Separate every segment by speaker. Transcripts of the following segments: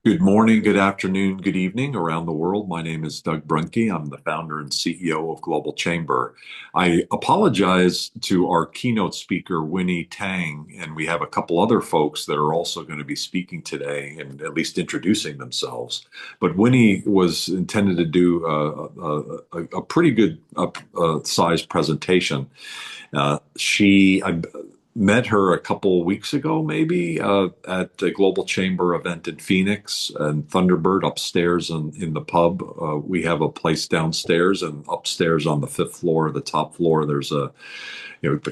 Speaker 1: Good morning, good afternoon, good evening around the world. My name is Doug Brunke. I'm the founder and CEO of Global Chamber. I apologize to our keynote speaker, Winnie Tang, and we have a couple other folks that are also going to be speaking today and at least introducing themselves. But Winnie was intended to do a pretty good size presentation. I met her a couple of weeks ago, maybe, at the Global Chamber event in Phoenix and Thunderbird upstairs in the pub. We have a place downstairs, and upstairs on the fifth floor, the top floor, there's the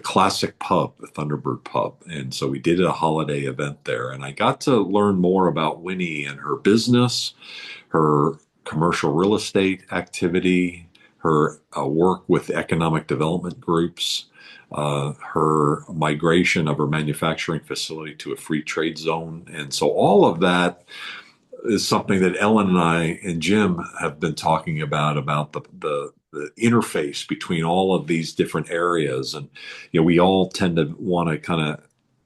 Speaker 1: classic pub, the Thunderbird pub. And so we did a holiday event there, and I got to learn more about Winnie and her business, her commercial real estate activity, her work with economic development groups, her migration of her manufacturing facility to a free trade zone. And so all of that is something that Ellen and I and Jim have been talking about the interface between all of these different areas. And, we all tend to want to kind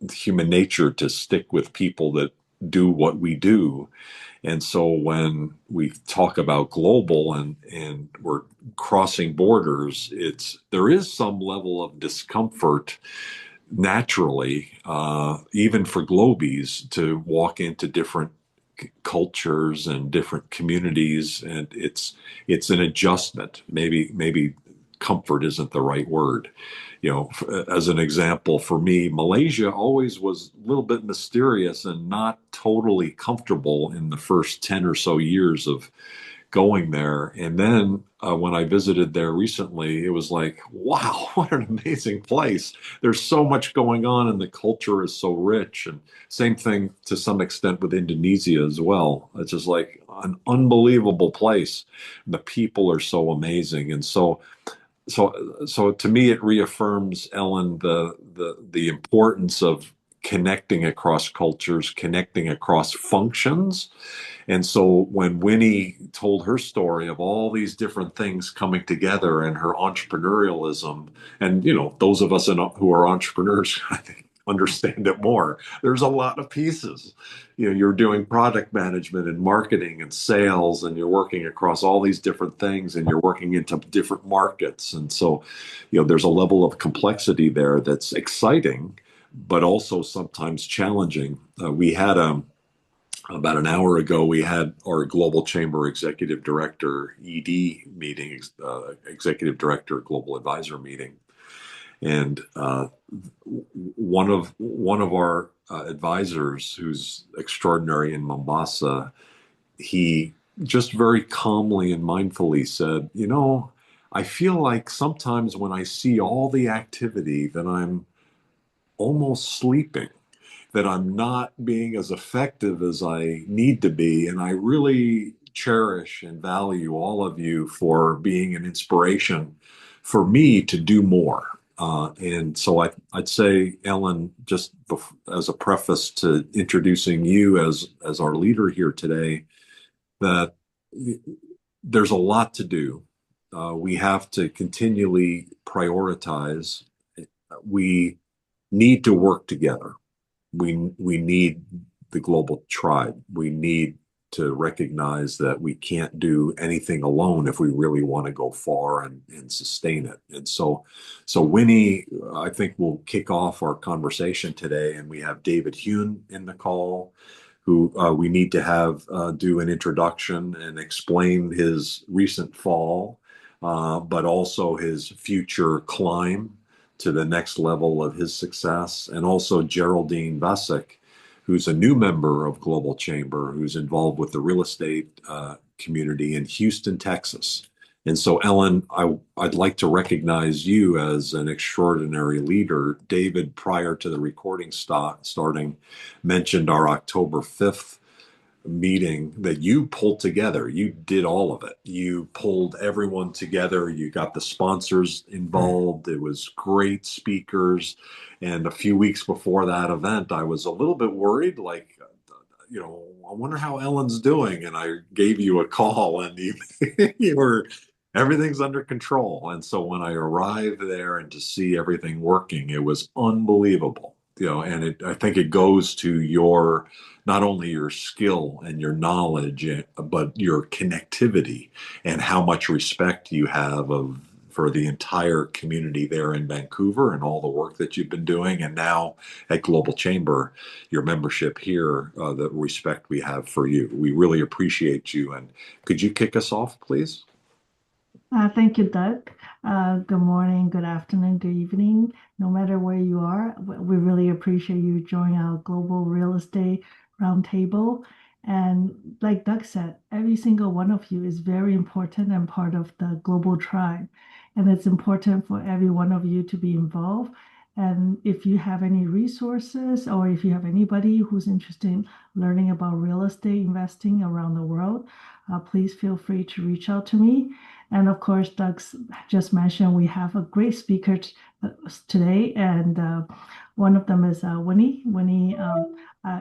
Speaker 1: of human nature to stick with people that do what we do. And so when we talk about global and we're crossing borders, there is some level of discomfort naturally, even for Globies, to walk into different cultures and different communities, and it's an adjustment. Maybe comfort isn't the right word. As an example, for me, Malaysia always was a little bit mysterious and not totally comfortable in the first 10 or so years of going there. And then when I visited there recently, it was like, wow, what an amazing place. There's so much going on, and the culture is so rich. And same thing to some extent with Indonesia as well. It's just like an unbelievable place. The people are so amazing. And so to me, it reaffirms, Ellen, the importance of connecting across cultures, connecting across functions. And so when Winnie told her story of all these different things coming together and her entrepreneurialism, and those of us who are entrepreneurs, I think, understand it more. There's a lot of pieces. You're doing product management and marketing and sales, and you're working across all these different things, and you're working into different markets. And so, there's a level of complexity there that's exciting, but also sometimes challenging. We had about an hour ago, we had our Global Chamber Executive Director ED meeting, Executive Director Global Advisor meeting, and one of our advisors, who's extraordinary in Mombasa, he just very calmly and mindfully said, I feel like sometimes when I see all the activity that I'm almost sleeping, that I'm not being as effective as I need to be. And I really cherish and value all of you for being an inspiration for me to do more. And so I'd say, Ellen, just as a preface to introducing you as our leader here today, that there's a lot to do. We have to continually prioritize. We need to work together. We need the global tribe. We need to recognize that we can't do anything alone if we really want to go far and sustain it. And so Winnie, I think, will kick off our conversation today. And we have David Hune in the call, who we need to have do an introduction and explain his recent fall, but also his future climb to the next level of his success. And also Geraldine Vasic, who's a new member of Global Chamber, who's involved with the real estate community in Houston, Texas. And so, Ellen, I'd like to recognize you as an extraordinary leader. David, prior to the recording starting, mentioned our October 5th meeting that you pulled together. You did all of it. You pulled everyone together. You got the sponsors involved. It was great speakers. And a few weeks before that event, I was a little bit worried, like, I wonder how Ellen's doing. And I gave you a call, and you were, everything's under control. And so when I arrived there and to see everything working, it was unbelievable. and I think it goes to your not only your skill and your knowledge, but your connectivity and how much respect you have for the entire community there in Vancouver and all the work that you've been doing. And now at Global Chamber, your membership here, the respect we have for you. We really appreciate you. And could you kick us off, please?
Speaker 2: Thank you, Doug. Good morning, good afternoon, good evening. No matter where you are, we really appreciate you joining our Global Real Estate Roundtable. And like Doug said, every single one of you is very important and part of the global tribe. And it's important for every one of you to be involved. And if you have any resources or if you have anybody who's interested in learning about real estate investing around the world, please feel free to reach out to me. And of course, Doug's just mentioned we have a great speaker today, and one of them is Winnie. Winnie,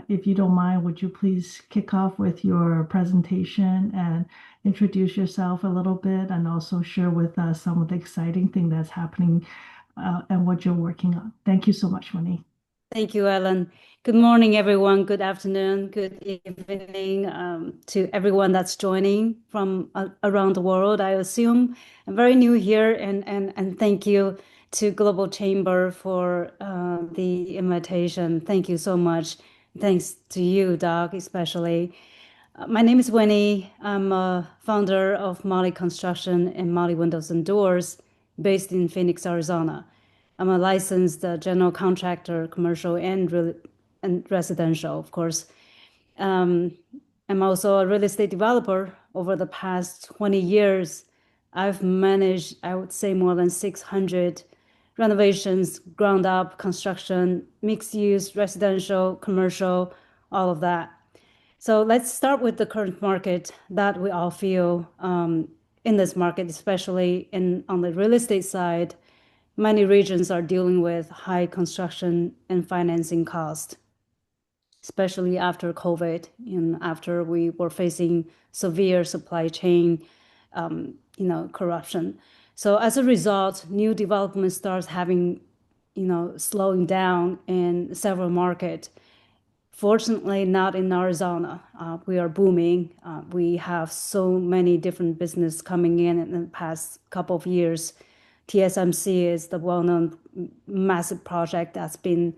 Speaker 2: if you don't mind, would you please kick off with your presentation and introduce yourself a little bit and also share with us some of the exciting thing that's happening and what you're working on. Thank you so much, Winnie.
Speaker 3: Thank you, Ellen. Good morning, everyone. Good afternoon, good evening to everyone that's joining from around the world. I assume I'm very new here, and thank you to Global Chamber for the invitation. Thank you so much. Thanks to you, Doc, especially. My name is Winnie. I'm a founder of Molly Construction and Molly Windows and Doors based in Phoenix, Arizona. I'm a licensed general contractor, commercial and residential, of course. Um, I'm also a real estate developer. Over the past 20 years, I've managed, I would say, more than 600 renovations, ground up construction, mixed use, residential, commercial, all of that. So let's start with the current market that we all feel in this market, especially on the real estate side. Many regions are dealing with high construction and financing costs, especially after COVID and after we were facing severe supply chain, corruption. So as a result, new development starts having, slowing down in several markets. Fortunately, not in Arizona. We are booming. We have so many different business coming in the past couple of years. TSMC is the well-known massive project that's been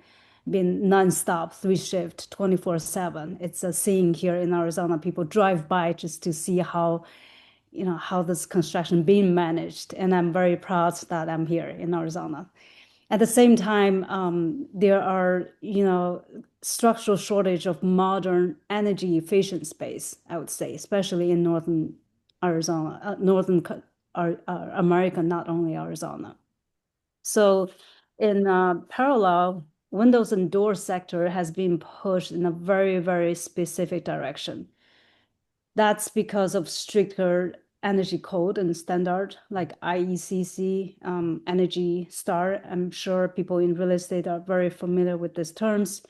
Speaker 3: nonstop, three shift, 24/7. It's a scene here in Arizona. People drive by just to see how this construction being managed, and I'm very proud that I'm here in Arizona. At the same time, there are, structural shortage of modern energy efficient space, I would say, especially in northern Arizona, America, not only Arizona. So in parallel, windows and door sector has been pushed in a very, very specific direction. That's because of stricter energy code and standard like IECC, Energy Star. I'm sure people in real estate are very familiar with these terms.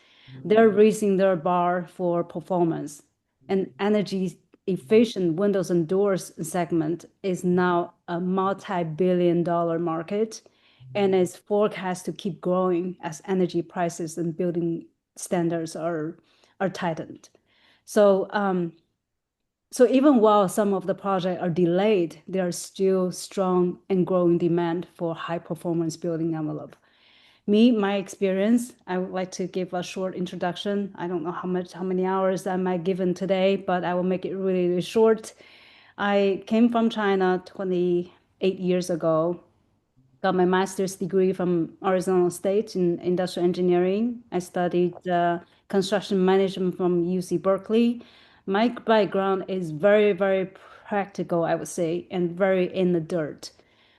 Speaker 3: They're raising their bar for performance. And energy efficient windows and doors segment is now a multi-billion-dollar market and is forecast to keep growing as energy prices and building standards are tightened. So so even while some of the projects are delayed, there are still strong and growing demand for high performance building envelope. My experience, I would like to give a short introduction. I don't know how many hours I might given today, but I will make it really, really short. I came from China 28 years ago, got my master's degree from Arizona State in industrial engineering. I studied construction management from UC Berkeley. My background is very, very practical, I would say, and very in the dirt.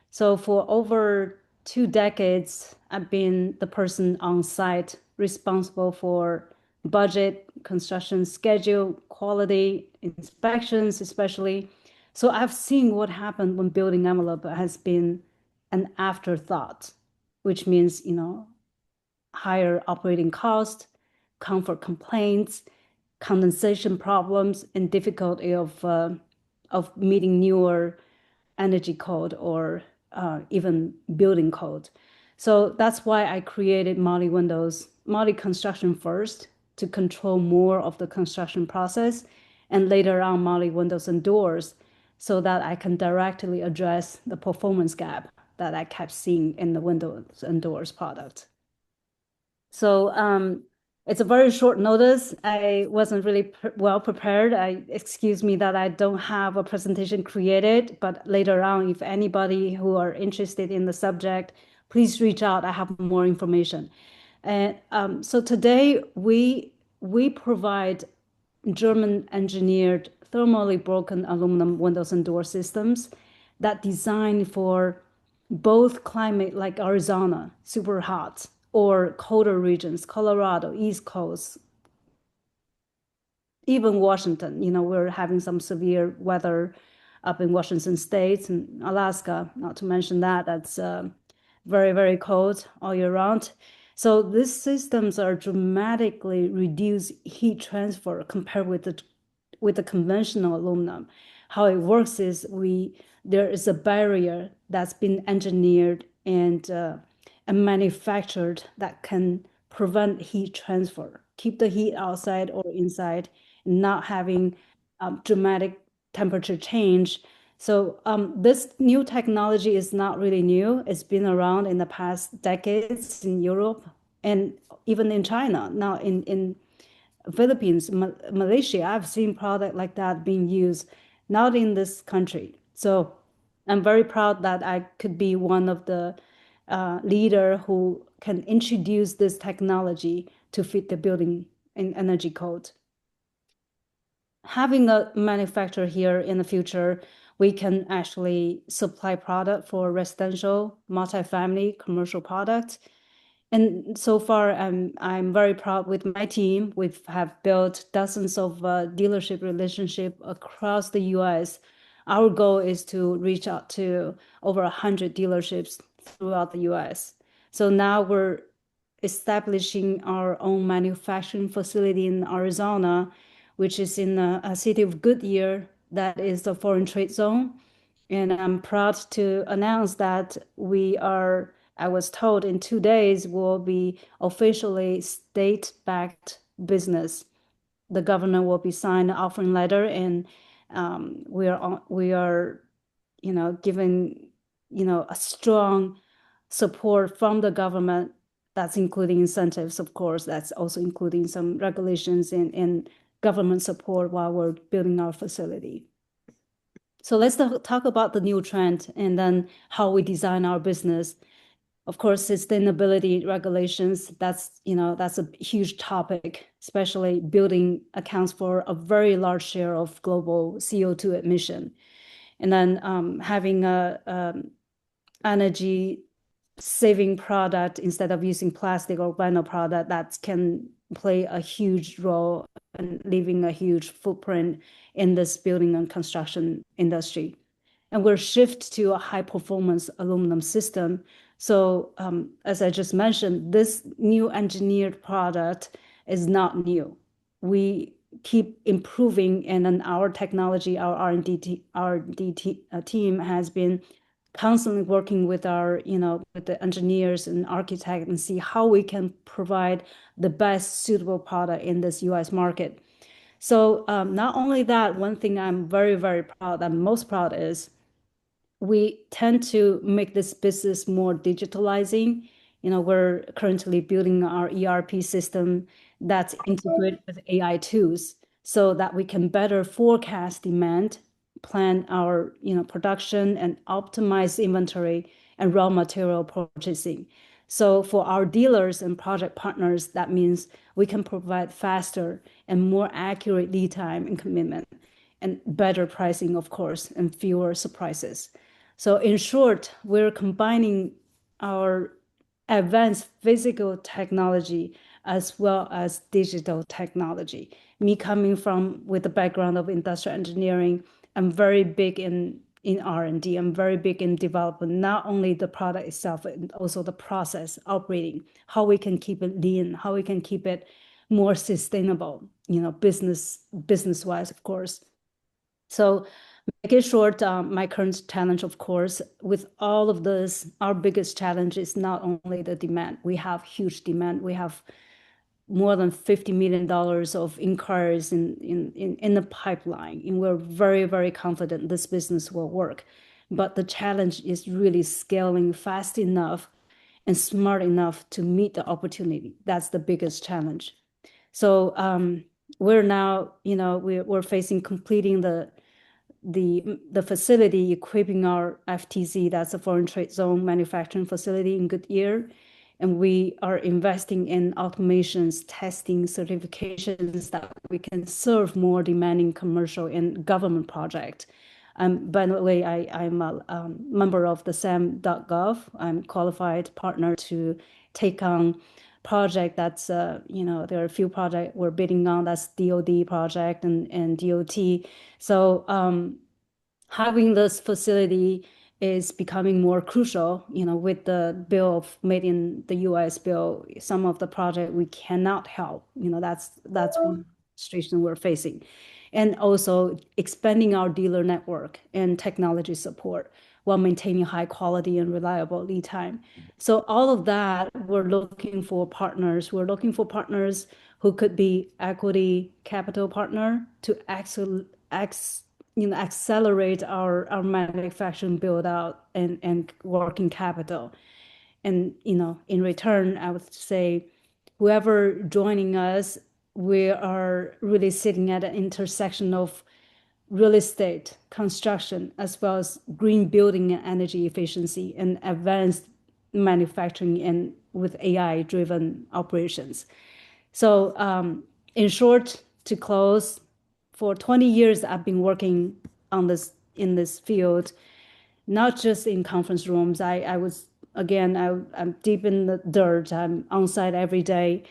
Speaker 3: So for over 2 decades, I've been the person on site responsible for budget, construction schedule, quality, inspections, especially. So I've seen what happened when building envelope has been an afterthought, which means, higher operating cost, comfort complaints, condensation problems, and difficulty of meeting newer energy code or even building code. So that's why I created Molly Windows moly construction first to control more of the construction process, and later on moly windows and doors, so that I can directly address the performance gap that I kept seeing in the windows and doors product. So it's a very short notice. I wasn't really well prepared. Excuse me that I don't have a presentation created, but later on, if anybody who are interested in the subject, please reach out. I have more information. And so today we provide German engineered thermally broken aluminum windows and door systems that designed for both climate like Arizona, super hot, or colder regions, Colorado, East Coast, even Washington. We're having some severe weather up in Washington State and Alaska, not to mention that's very, very cold all year round. So these systems are dramatically reduce heat transfer compared with the conventional aluminum. How it works is there is a barrier that's been engineered and manufactured that can prevent heat transfer, keep the heat outside or inside, not having dramatic temperature change. So this new technology is not really new. It's been around in the past decades in Europe and even in China. Now in Philippines, Malaysia, I've seen product like that being used, not in this country. So I'm very proud that I could be one of the leader who can introduce this technology to fit the building and energy code. Having a manufacturer here in the future, we can actually supply product for residential, multifamily, commercial products. And so far, I'm very proud with my team. We have built dozens of dealership relationship across the U.S. Our goal is to reach out to over 100 dealerships throughout the U.S. So now we're establishing our own manufacturing facility in Arizona, which is in a city of Goodyear that is a foreign trade zone. And I'm proud to announce that I was told in 2 days we'll be officially state-backed business. The governor will be signed an offering letter, and we are, given, a strong support from the government. That's including incentives, of course. That's also including some regulations and government support while we're building our facility. So let's talk about the new trend and then how we design our business. Of course, sustainability regulations, that's a huge topic, especially building accounts for a very large share of global CO2 emission. And then having a energy saving product instead of using plastic or vinyl product that can play a huge role in leaving a huge footprint in this building and construction industry. And we're shift to a high performance aluminum system. So as I just mentioned, this new engineered product is not new. We keep improving, and then our technology, our R&D team has been constantly working with with the engineers and architects and see how we can provide the best suitable product in this U.S. market. So not only that, one thing I'm very, very proud, I'm most proud is we tend to make this business more digitalizing. We're currently building our ERP system that's integrated with AI tools so that we can better forecast demand, plan our production, and optimize inventory and raw material purchasing. So for our dealers and project partners, that means we can provide faster and more accurate lead time and commitment, and better pricing, of course, and fewer surprises. So in short, we're combining our advanced physical technology as well as digital technology. Me coming from with the background of industrial engineering, I'm very big in R&D. I'm very big in development, not only the product itself, but also the process operating, how we can keep it lean, how we can keep it more sustainable, business-wise, of course. So make it short, my current challenge, of course, with all of this, our biggest challenge is not only the demand. We have huge demand. We have more than $50 million of inquiries in the pipeline. And we're very, very confident this business will work. But the challenge is really scaling fast enough and smart enough to meet the opportunity. That's the biggest challenge. So we're now, we're facing completing the facility, equipping our FTZ, that's a foreign trade zone manufacturing facility in Goodyear. And we are investing in automations, testing, certifications that we can serve more demanding commercial and government project. By the way, I'm a member of the SAM.gov. I'm qualified partner to take on project that's, there are a few projects we're bidding on, that's DoD project and DOT. So having this facility is becoming more crucial, with the bill of made in the US bill, some of the project we cannot help, that's one situation we're facing. And also expanding our dealer network and technology support while maintaining high quality and reliable lead time. So all of that, we're looking for partners. We're looking for partners who could be equity capital partner to accelerate our manufacturing build out and working capital. And, in return, I would say whoever joining us, we are really sitting at an intersection of real estate, construction, as well as green building and energy efficiency and advanced manufacturing and with AI-driven operations. So, in short, to close, for 20 years, I've been working in this field, not just in conference rooms. I'm deep in the dirt. I'm on site every day.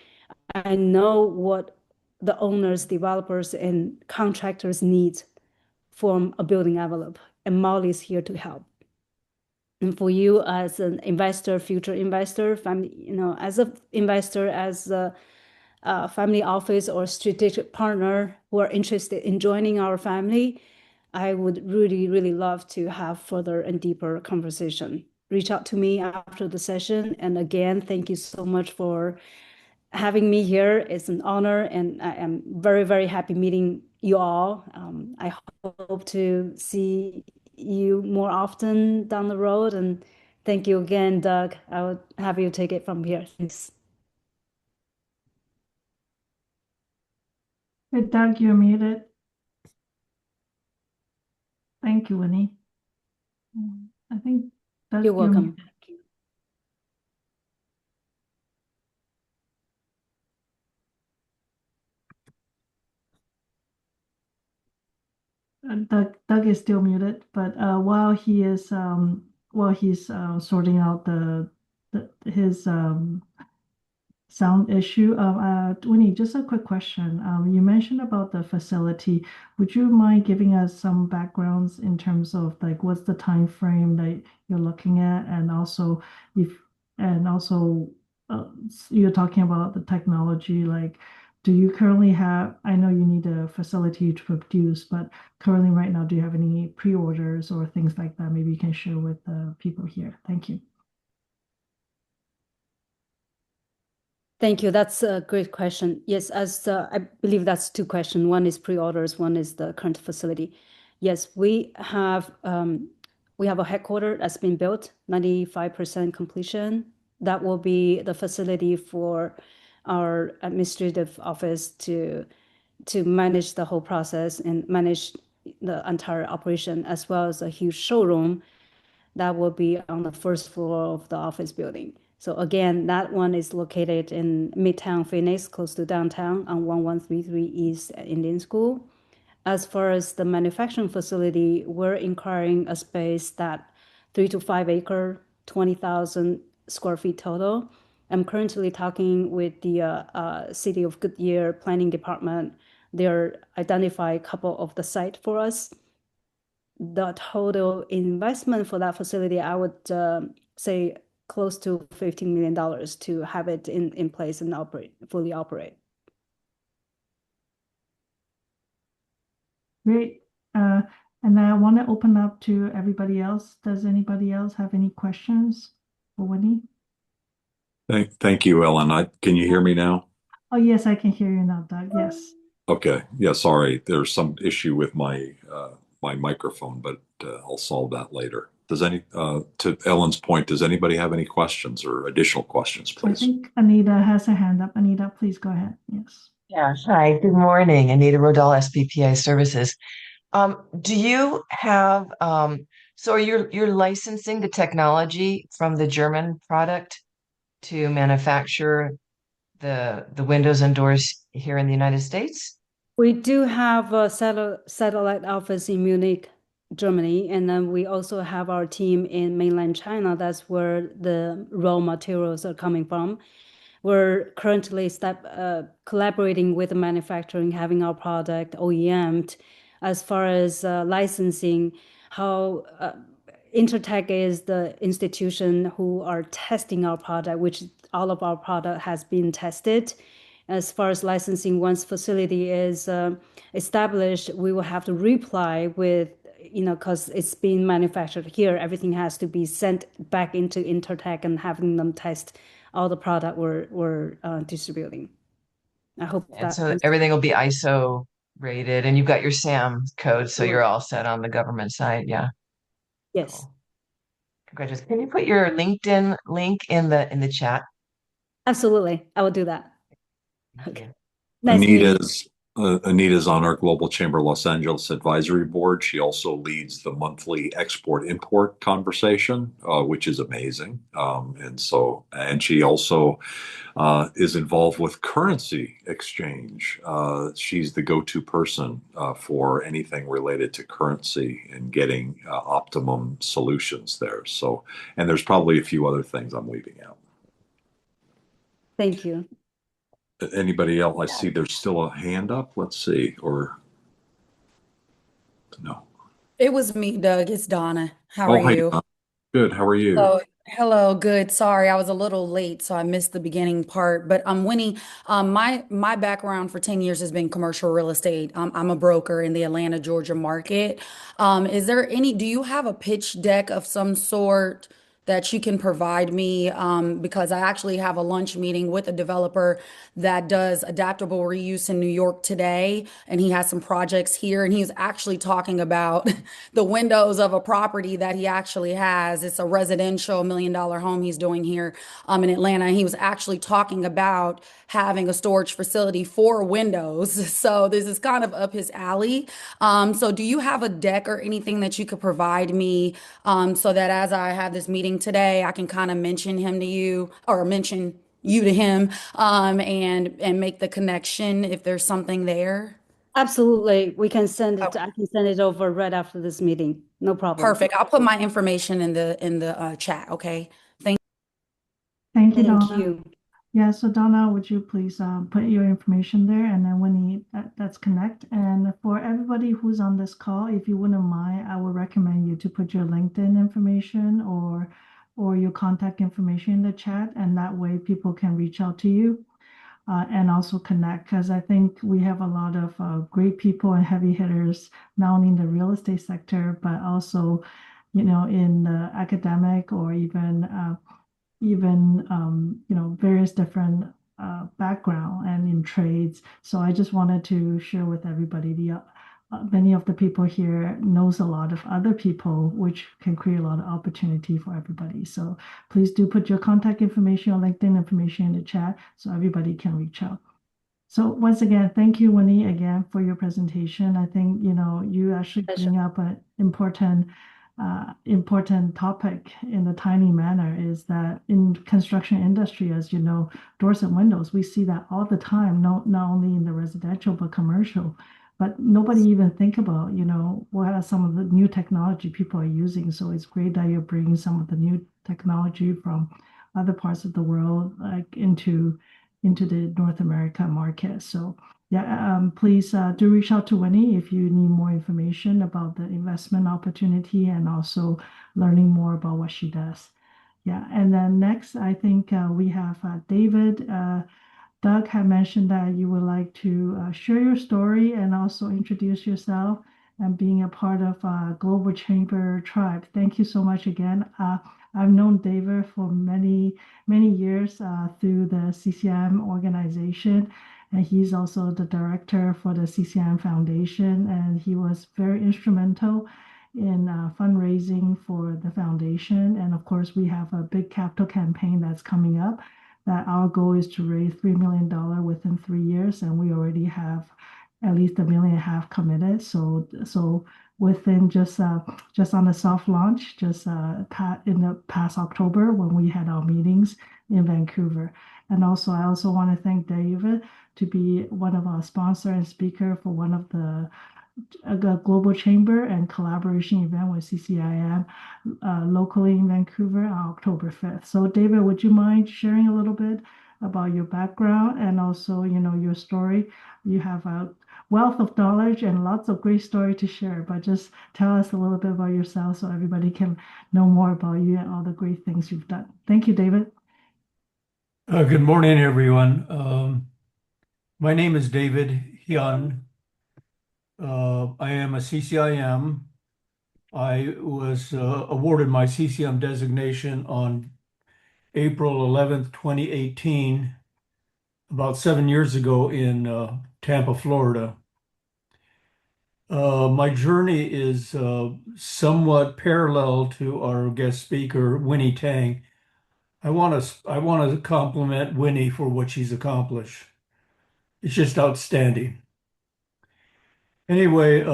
Speaker 3: I know what the owners, developers, and contractors need from a building envelope, and Molly is here to help. And for you as an investor, future investor, family, as an investor, as a family office or strategic partner who are interested in joining our family, I would really, really love to have further and deeper conversation. Reach out to me after the session. And again, thank you so much for having me here. It's an honor, and I am very, very happy meeting you all. I hope to see you more often down the road. And thank you again, Doug. I would have you take it from here. Thanks.
Speaker 2: Hey, Doug, you're muted. Thank you, Winnie. I think Doug,
Speaker 3: You're
Speaker 2: you're
Speaker 3: welcome.
Speaker 2: muted. Doug is still muted, but while he's sorting out his sound issue. Winnie, just a quick question. You mentioned about the facility. Would you mind giving us some backgrounds in terms of like what's the time frame that you're looking at, and also if and also you're talking about the technology, like do you currently have, I know you need a facility to produce, but currently right now, do you have any pre-orders or things like that? Maybe you can share with the people here. Thank you.
Speaker 3: Thank you. That's a great question. Yes, as I believe that's two questions. One is pre-orders, one is the current facility. Yes, we have a headquarters that's been built, 95% completion. That will be the facility for our administrative office to manage the whole process and manage the entire operation, as well as a huge showroom that will be on the first floor of the office building. So again, that one is located in Midtown Phoenix, close to downtown on 1133 East Indian School. As far as the manufacturing facility, we're inquiring a space that 3 to 5 acre, 20,000 square feet total. I'm currently talking with the City of Goodyear Planning Department. They're identify a couple of the site for us. The total investment for that facility, I would say close to $15 million to have it in place and fully operate.
Speaker 2: Great. And I want to open up to everybody else. Does anybody else have any questions for Winnie?
Speaker 1: Thank you, Ellen. Can you hear me now?
Speaker 2: Oh, yes, I can hear you now, Doug. Yes.
Speaker 1: Okay. Yeah, sorry. There's some issue with my microphone, but I'll solve that later. To Ellen's point, does anybody have any questions or additional questions,
Speaker 2: I
Speaker 1: please?
Speaker 2: think Anita has a hand up. Anita, please go ahead. Yes.
Speaker 4: Yeah, hi, good morning. Anita Rodell, SBPI Services. Do you have so you're licensing the technology from the German product to manufacture the windows and doors here in the United States?
Speaker 3: We do have a satellite office in Munich, Germany, and then we also have our team in mainland China. That's where the raw materials are coming from. We're currently collaborating with the manufacturing, having our product OEM'd. As far as licensing, how Intertech is the institution who are testing our product, which all of our product has been tested. As far as licensing, once facility is established, we will have to reply with, because it's being manufactured here, everything has to be sent back into Intertech and having them test all the product we're distributing. I hope
Speaker 4: And
Speaker 3: that
Speaker 4: so
Speaker 3: answers.
Speaker 4: everything will be ISO rated, and you've got your SAM code, so you're
Speaker 3: Absolutely.
Speaker 4: all set on the government side. Yeah,
Speaker 3: Yes,
Speaker 4: cool. Congratulations. Can you put your LinkedIn link in the chat?
Speaker 3: absolutely. I will do that.
Speaker 4: Thank
Speaker 3: Okay.
Speaker 4: you.
Speaker 3: Nice to meet you.
Speaker 1: Anita's on our Global Chamber Los Angeles Advisory Board. She also leads the monthly export-import conversation, which is amazing. And she also is involved with currency exchange. She's the go-to person for anything related to currency and getting optimum solutions there. So, and there's probably a few other things I'm leaving out.
Speaker 3: Thank you.
Speaker 1: Anybody else? I
Speaker 4: Yeah.
Speaker 1: see there's still a hand up. Let's see, or no.
Speaker 5: It was me, Doug. It's Donna. How are
Speaker 1: Oh, hi,
Speaker 5: you?
Speaker 1: Don. Good. How are you?
Speaker 5: Oh, hello. Good. Sorry, I was a little late, so I missed the beginning part. But Winnie. My background for 10 years has been commercial real estate. I'm a broker in the Atlanta, Georgia market. Do you have a pitch deck of some sort that you can provide me? Because I actually have a lunch meeting with a developer that does adaptable reuse in New York today, and he has some projects here, and he's actually talking about the windows of a property that he actually has. It's a residential $1 million home he's doing here in Atlanta. He was actually talking about having a storage facility for windows. So this is kind of up his alley. So do you have a deck or anything that you could provide me so that as I have this meeting today, I can kind of mention him to you or mention you to him and make the connection if there's something there?
Speaker 3: Absolutely. We can send it.
Speaker 5: Okay.
Speaker 3: I can send it over right after this meeting. No problem.
Speaker 5: Perfect. I'll put my information in the chat. Okay. Thank.
Speaker 2: Thank you,
Speaker 3: Thank
Speaker 2: Donna.
Speaker 3: you.
Speaker 2: Yeah, so Donna, would you please put your information there and then let's connect. And for everybody who's on this call, if you wouldn't mind, I would recommend you to put your LinkedIn information or your contact information in the chat, and that way people can reach out to you and also connect. Because I think we have a lot of great people and heavy hitters, not only in the real estate sector, but also, in the academic or even various different background and in trades. So I just wanted to share with everybody many of the people here knows a lot of other people, which can create a lot of opportunity for everybody. So please do put your contact information or LinkedIn information in the chat so everybody can reach out. So once again, thank you, Winnie, again for your presentation. I think you actually
Speaker 3: Pleasure.
Speaker 2: bring up an important topic in a timely manner is that in construction industry, as you know, doors and windows, we see that all the time, not only in the residential but commercial. But nobody even think about, what are some of the new technology people are using. So it's great that you're bringing some of the new technology from other parts of the world, like into the North America market. So yeah, please do reach out to Winnie if you need more information about the investment opportunity and also learning more about what she does. Yeah, and then next, I think we have David. Doug had mentioned that you would like to share your story and also introduce yourself. and being a part of Global Chamber Tribe. Thank you so much again. I've known David for many years through the CCM organization, and he's also the director for the CCM Foundation, and he was very instrumental in fundraising for the foundation. And of course, we have a big capital campaign that's coming up that our goal is to raise $3 million within 3 years, and we already have at least $1.5 million committed. So within just on the soft launch, just in the past October when we had our meetings in Vancouver. And also, I also want to thank David to be one of our sponsor and speaker for one of the Global Chamber and collaboration event with CCIM locally in Vancouver on October 5th. So David, would you mind sharing a little bit about your background and also, your story? You have a wealth of knowledge and lots of great story to share, but just tell us a little bit about yourself so everybody can know more about you and all the great things you've done. Thank you, David.
Speaker 6: Good morning, everyone. My name is David Hyun. I am a CCIM. I was awarded my CCM designation on April 11th, 2018, about 7 years ago in Tampa, Florida. My journey is somewhat parallel to our guest speaker, Winnie Tang. I want to compliment Winnie for what she's accomplished. It's just outstanding. Anyway,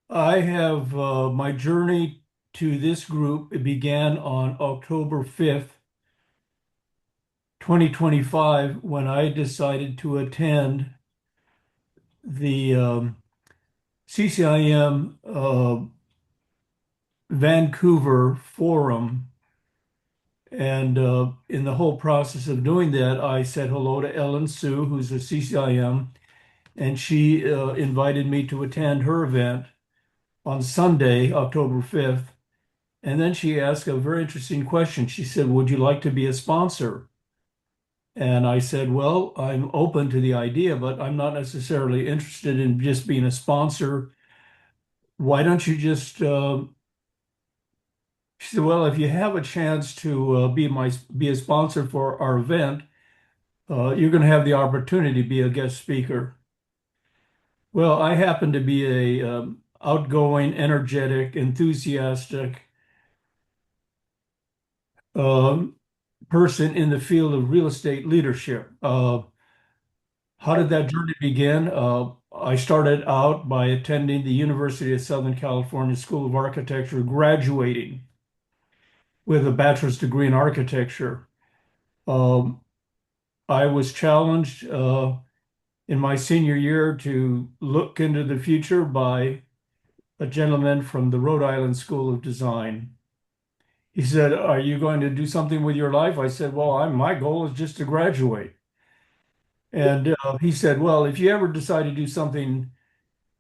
Speaker 6: I have my journey to this group. It began on October 5th, 2025, when I decided to attend the CCIM Vancouver Forum. And in the whole process of doing that, I said hello to Ellen Sue, who's a CCIM, and she invited me to attend her event on Sunday, October 5th. And then she asked a very interesting question. She said, "Would you like to be a sponsor?" And I said, "Well, I'm open to the idea, but I'm not necessarily interested in just being a sponsor. Why don't you just," she said, "Well, if you have a chance to be a sponsor for our event, you're going to have the opportunity to be a guest speaker." Well, I happen to be a outgoing, energetic, enthusiastic um, person in the field of real estate leadership. How did that journey begin? I started out by attending the University of Southern California School of Architecture, graduating with a bachelor's degree in architecture. Um, I was challenged in my senior year to look into the future by a gentleman from the Rhode Island School of Design. He said, "Are you going to do something with your life?" I said, "Well, my goal is just to graduate." And he said, "Well, if you ever decide to do something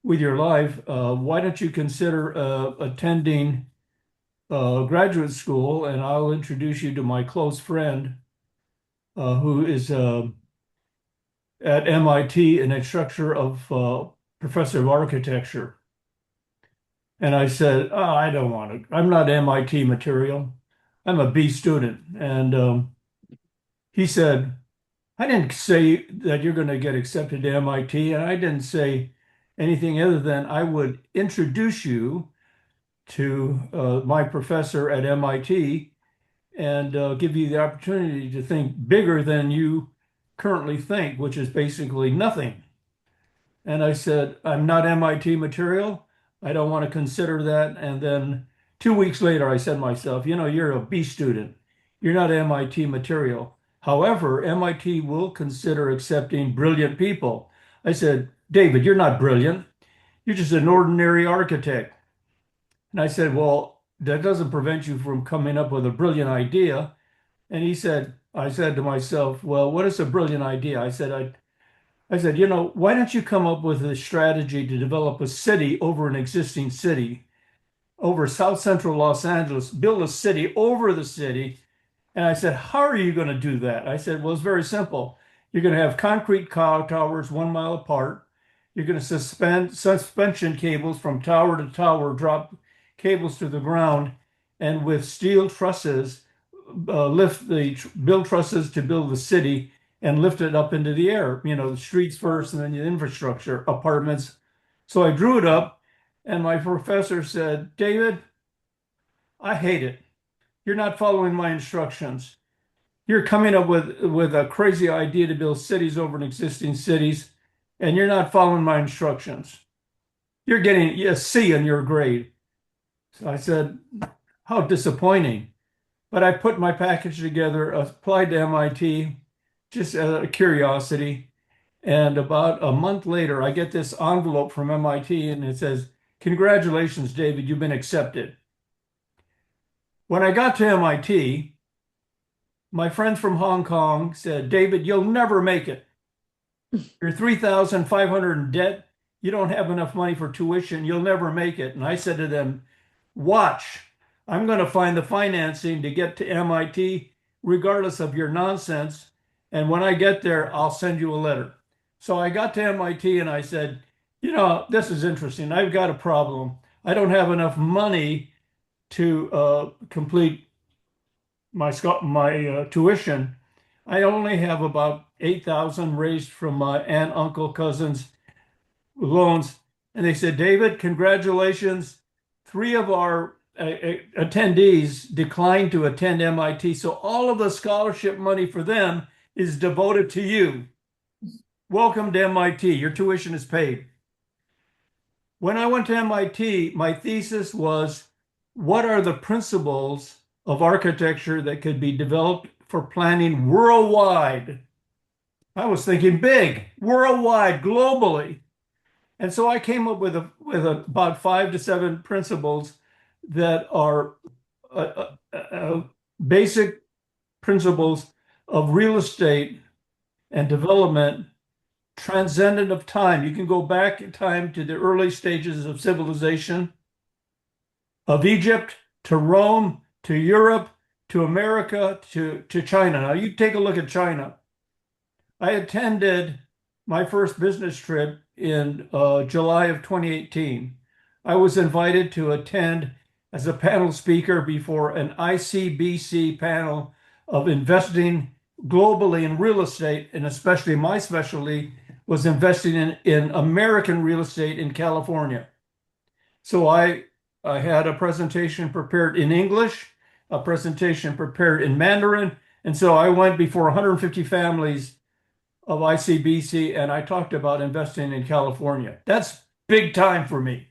Speaker 6: with your life, why don't you consider attending graduate school? And I'll introduce you to my close friend who is at MIT, an instructor of professor of architecture." And I said, "Oh, I don't want to. I'm not MIT material. I'm a B student." And he said, "I didn't say that you're going to get accepted to MIT, and I didn't say anything other than I would introduce you to my professor at MIT and give you the opportunity to think bigger than you currently think, which is basically nothing." And I said, "I'm not MIT material. I don't want to consider that." And then 2 weeks later, I said to myself, "You're a B student. You're not MIT material. However, MIT will consider accepting brilliant people." I said, "David, you're not brilliant. You're just an ordinary architect." And I said, "Well, that doesn't prevent you from coming up with a brilliant idea." And I said to myself, "Well, what is a brilliant idea?" I said, "Why don't you come up with a strategy to develop a city over an existing city, over South Central Los Angeles, build a city over the city?" And I said, "How are you going to do that?" I said, "Well, it's very simple. You're going to have concrete towers 1 mile apart. You're going to suspend suspension cables from tower to tower, drop cables to the ground, and with steel trusses, build trusses to build the city and lift it up into the air. The streets first and then the infrastructure, apartments. So I drew it up, and my professor said, David, I hate it. You're not following my instructions. You're coming up with a crazy idea to build cities over an existing cities, and you're not following my instructions. You're getting a C in your grade. So I said, how disappointing. But I put my package together, applied to MIT, just out of curiosity. And about a month later, I get this envelope from MIT and it says, congratulations, David, you've been accepted. When I got to MIT, my friends from Hong Kong said, David, you'll never make it. You're 3,500 in debt. You don't have enough money for tuition. You'll never make it. And I said to them, watch, I'm going to find the financing to get to MIT, regardless of your nonsense. And when I get there, I'll send you a letter. So I got to MIT and I said, this is interesting. I've got a problem. I don't have enough money to complete my tuition. I only have about 8,000 raised from my aunt, uncle, cousins loans. And they said, David, congratulations. Three of our attendees declined to attend MIT. So all of the scholarship money for them is devoted to you. Welcome to MIT. Your tuition is paid. When I went to MIT, my thesis was, what are the principles of architecture that could be developed for planning worldwide? I was thinking big, worldwide, globally. And so I came up with about 5 to 7 principles that are basic principles of real estate and development, transcendent of time. You can go back in time to the early stages of civilization, of Egypt to Rome to Europe to America to China. Now you take a look at China. I attended my first business trip in July of 2018. I was invited to attend as a panel speaker before an ICBC panel of investing globally in real estate, and especially my specialty was investing in American real estate in California. So I had a presentation prepared in English, a presentation prepared in Mandarin, and so I went before 150 families of ICBC, and I talked about investing in California. That's big time for me.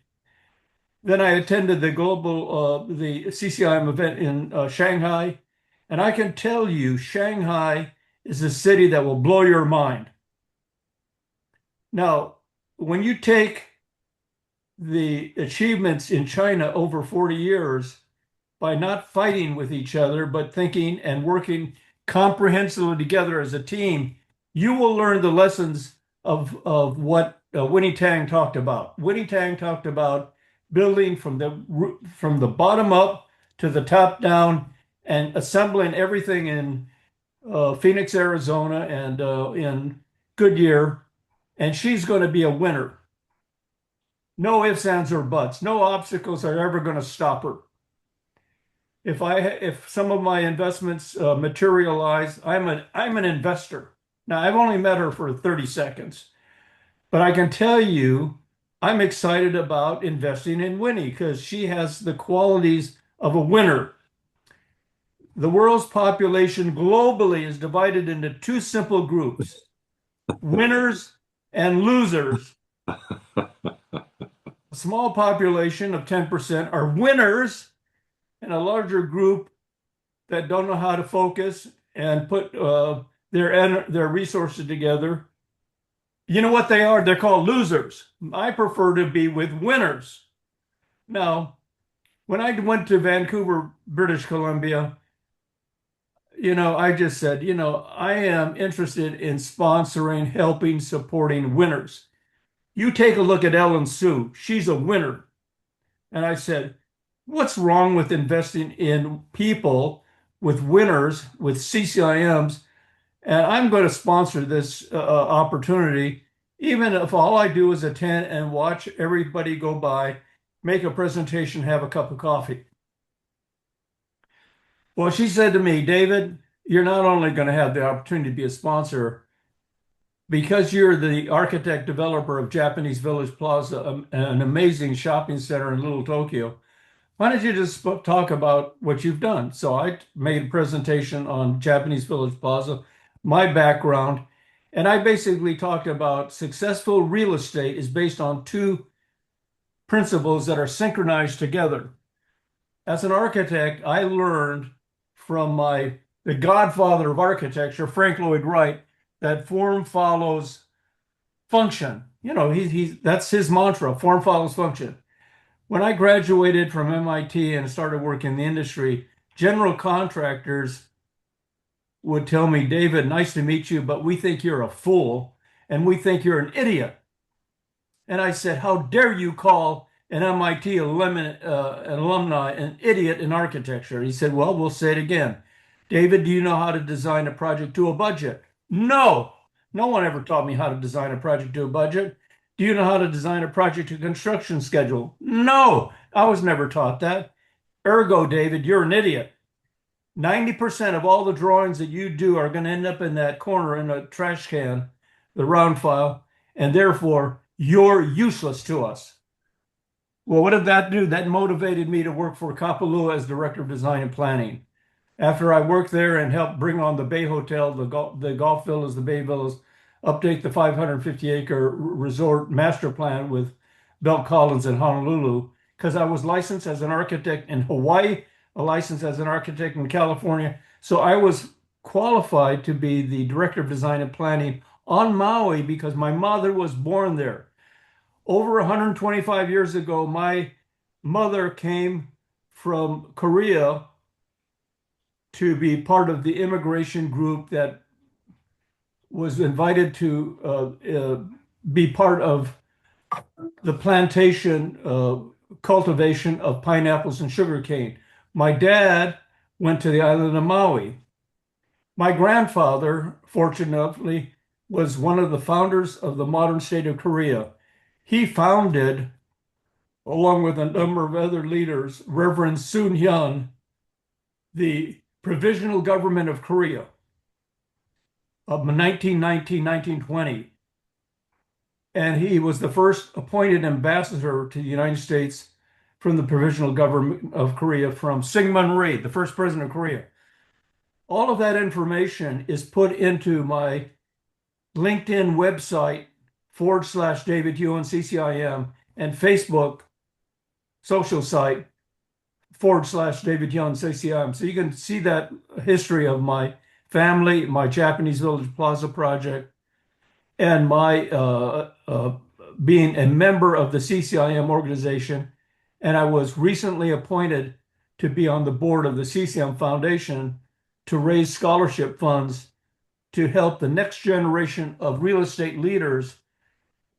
Speaker 6: Then I attended the CCIM event in Shanghai, and I can tell you, Shanghai is a city that will blow your mind. Now, when you take the achievements in China over 40 years by not fighting with each other, but thinking and working comprehensively together as a team, you will learn the lessons of what Winnie Tang talked about. Winnie Tang talked about building from the bottom up to the top down and assembling everything in Phoenix, Arizona, and in Goodyear. And she's going to be a winner. No ifs, ands, or buts. No obstacles are ever going to stop her. If some of my investments materialize, I'm an investor. Now, I've only met her for 30 seconds, but I can tell you I'm excited about investing in Winnie because she has the qualities of a winner. The world's population globally is divided into 2 simple groups, winners and losers. A small population of 10% are winners, and a larger group that don't know how to focus and put their resources together. You know what they are? They're called losers. I prefer to be with winners. Now, when I went to Vancouver, British Columbia, I just said, I am interested in sponsoring, helping, supporting winners. You take a look at Ellen Sue. She's a winner. And I said, what's wrong with investing in people with winners, with CCIMs? And I'm going to sponsor this opportunity even if all I do is attend and watch everybody go by, make a presentation, have a cup of coffee. Well, she said to me, David, you're not only going to have the opportunity to be a sponsor, because you're the architect developer of Japanese Village Plaza, an amazing shopping center in Little Tokyo. Why don't you just talk about what you've done? So I made a presentation on Japanese Village Plaza, my background, and I basically talked about successful real estate is based on two principles that are synchronized together. As an architect, I learned from the godfather of architecture, Frank Lloyd Wright, that form follows function. You know, that's his mantra, form follows function. When I graduated from MIT and started working in the industry, general contractors would tell me, David, nice to meet you, but we think you're a fool and we think you're an idiot. And I said, how dare you call an MIT alumni an idiot in architecture? He said, well, we'll say it again. David, do you know how to design a project to a budget? No, no one ever taught me how to design a project to a budget. Do you know how to design a project to construction schedule? No, I was never taught that. Ergo, David, you're an idiot. 90% of all the drawings that you do are going to end up in that corner in a trash can, the round file, and therefore you're useless to us. Well, what did that do? That motivated me to work for Kapalua as Director of Design and Planning. After I worked there and helped bring on the Bay Hotel, the golf villas, the Bay Villas, update the 550-acre resort master plan with Bell Collins in Honolulu, because I was licensed as an architect in Hawaii, a license as an architect in California. So I was qualified to be the Director of Design and Planning on Maui because my mother was born there. Over 125 years ago, my mother came from Korea to be part of the immigration group that was invited to be part of the plantation cultivation of pineapples and sugarcane. My dad went to the island of Maui. My grandfather, fortunately, was one of the founders of the modern state of Korea. He founded, along with a number of other leaders, Reverend Soon Hyun, the Provisional Government of Korea of 1919, 1920. And he was the first appointed ambassador to the United States from the Provisional Government of Korea from Syngman Rhee, the first president of Korea. All of that information is put into my LinkedIn website / David Hewin, CCIM, and Facebook social site / David Hewin, CCIM. So you can see that history of my family, my Japanese Village Plaza project, and my being a member of the CCIM organization. And I was recently appointed to be on the board of the CCM Foundation to raise scholarship funds to help the next generation of real estate leaders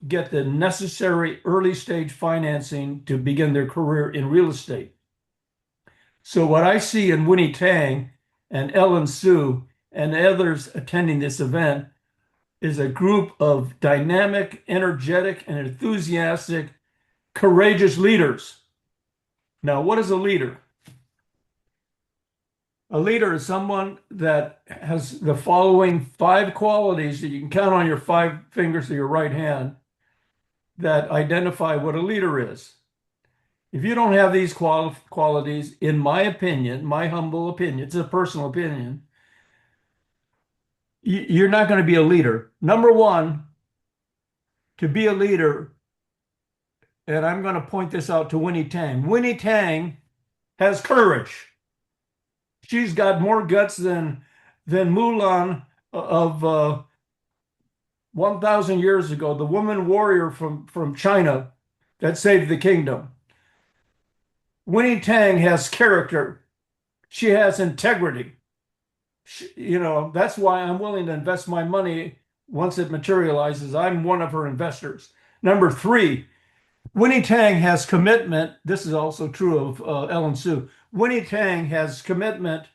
Speaker 6: get the necessary early stage financing to begin their career in real estate. So what I see in Winnie Tang and Ellen Sue and others attending this event is a group of dynamic, energetic, and enthusiastic, courageous leaders. Now, what is a leader? A leader is someone that has the following 5 qualities that you can count on your 5 fingers of your right hand that identify what a leader is. If you don't have these qualities, in my opinion, my humble opinion, it's a personal opinion, you're not going to be a leader. Number 1, to be a leader, and I'm going to point this out to Winnie Tang. Winnie Tang has courage. She's got more guts than Mulan of 1,000 years ago, the woman warrior from China that saved the kingdom. Winnie Tang has character. She has integrity. That's why I'm willing to invest my money once it materializes. I'm one of her investors. Number 3, Winnie Tang has commitment. This is also true of Ellen Sue. Winnie Tang has commitment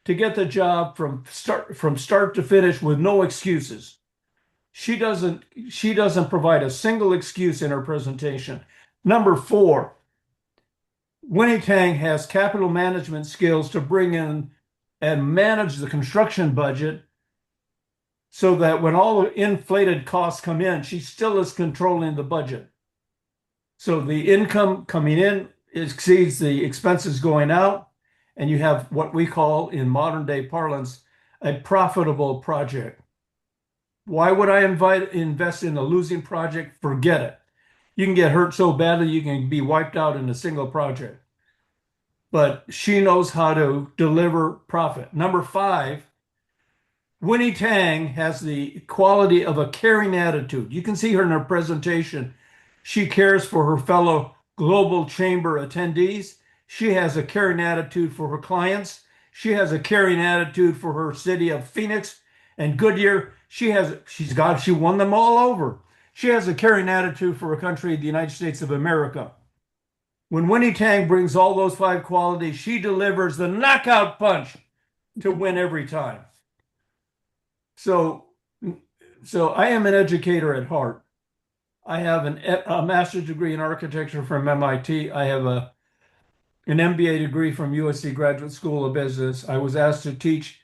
Speaker 6: to get the job from start to finish with no excuses. She doesn't provide a single excuse in her presentation. Number four, Winnie Tang has capital management skills to bring in and manage the construction budget so that when all the inflated costs come in, she still is controlling the budget. So the income coming in exceeds the expenses going out, and you have what we call in modern day parlance a profitable project. Why would I invest in a losing project? Forget it. You can get hurt so badly you can be wiped out in a single project. But she knows how to deliver profit. Number five, Winnie Tang has the quality of a caring attitude. You can see her in her presentation. She cares for her fellow Global Chamber attendees. She has a caring attitude for her clients. She has a caring attitude for her city of Phoenix and Goodyear. She won them all over. She has a caring attitude for her country, the United States of America. When Winnie Tang brings all those five qualities, she delivers the knockout punch to win every time. So, so I am an educator at heart. I have a master's degree in architecture from MIT. I have an MBA degree from USC Graduate School of Business. I was asked to teach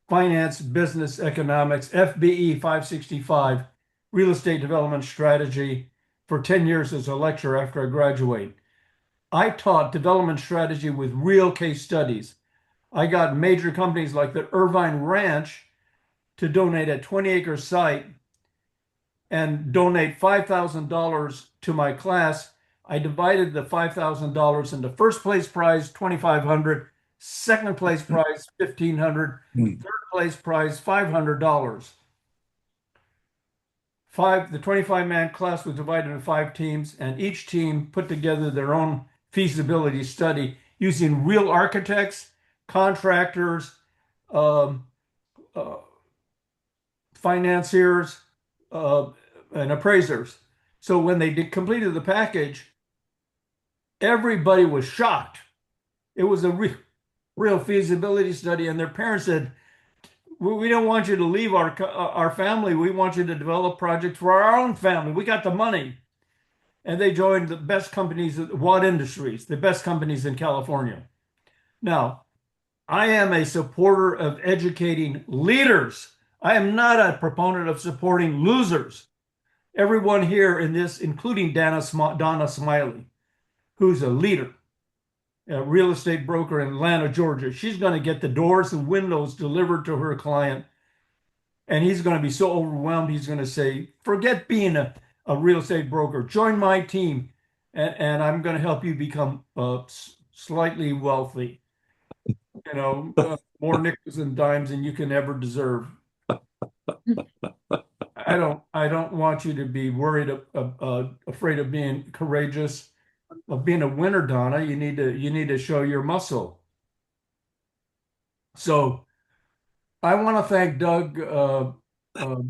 Speaker 6: finance, business, economics, FBE 565, real estate development strategy for 10 years as a lecturer after I graduated. I taught development strategy with real case studies. I got major companies like the Irvine Ranch to donate a 20-acre site and donate $5,000 to my class. I divided the $5,000 into first place prize, $2,500, second place prize, $1,500, third place prize, $500. The 25-man class was divided into 5 teams, and each team put together their own feasibility study using real architects, contractors, um, uh, financiers, and appraisers. So when they completed the package, everybody was shocked. It was a real feasibility study, and their parents said, "We don't want you to leave our family. We want you to develop projects for our own family. We got the money." And they joined the best companies, Watt Industries, the best companies in California. Now, I am a supporter of educating leaders. I am not a proponent of supporting losers. Everyone here in this, including Donna Smiley, who's a leader, a real estate broker in Atlanta, Georgia. She's going to get the doors and windows delivered to her client. And he's going to be so overwhelmed, he's going to say, forget being a real estate broker. Join my team, and I'm going to help you become slightly wealthy. More nickels and dimes than you can ever deserve. I don't want you to be worried, afraid of being courageous, of being a winner, Donna. You need to show your muscle. So I want to thank Doug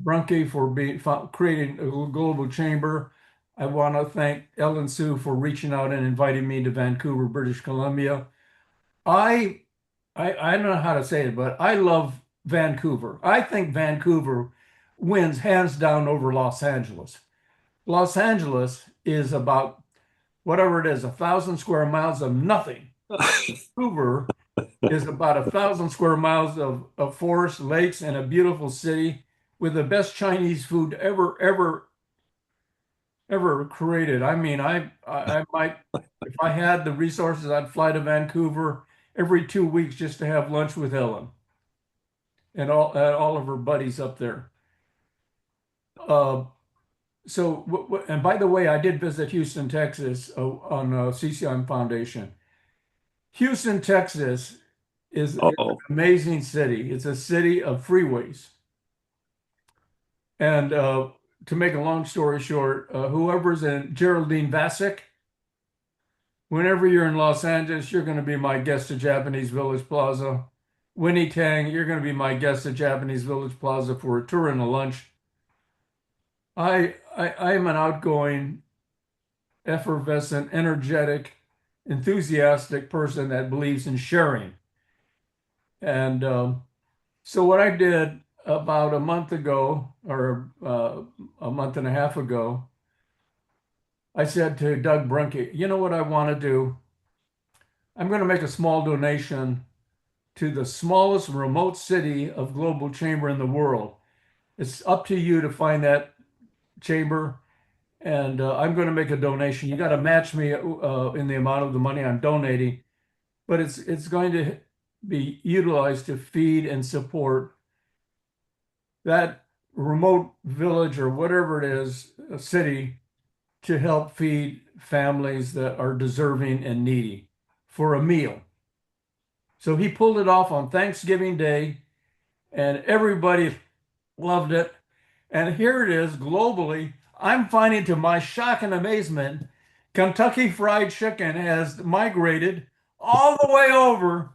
Speaker 6: Brunke for creating a global chamber. I want to thank Ellen Sue for reaching out and inviting me to Vancouver, British Columbia. I I don't know how to say it, but I love Vancouver. I think Vancouver wins hands down over Los Angeles. Los Angeles is about whatever it is, 1,000 square miles of nothing. Vancouver is about 1,000 square miles of forest, lakes, and a beautiful city with the best Chinese food ever created. I mean, I might, if I had the resources, I'd fly to Vancouver every 2 weeks just to have lunch with Ellen and all of her buddies up there. And by the way, I did visit Houston, Texas, on CCM Foundation. Houston, Texas is an amazing city. It's a city of freeways. And to make a long story short, whoever's in Geraldine Vasek, whenever you're in Los Angeles, you're going to be my guest at Japanese Village Plaza. Winnie Tang, you're going to be my guest at Japanese Village Plaza for a tour and a lunch. I am an outgoing, effervescent, energetic, enthusiastic person that believes in sharing. And so what I did, about a month ago, or a month and a half ago, I said to Doug Brunke, you know what I want to do? I'm going to make a small donation to the smallest remote city of Global Chamber in the world. It's up to you to find that chamber, and I'm going to make a donation. You got to match me in the amount of the money I'm donating, but it's going to be utilized to feed and support that remote village or whatever it is, a city, to help feed families that are deserving and needy for a meal. So he pulled it off on Thanksgiving Day, and everybody loved it. And here it is globally. I'm finding to my shock and amazement, Kentucky Fried Chicken has migrated all the way over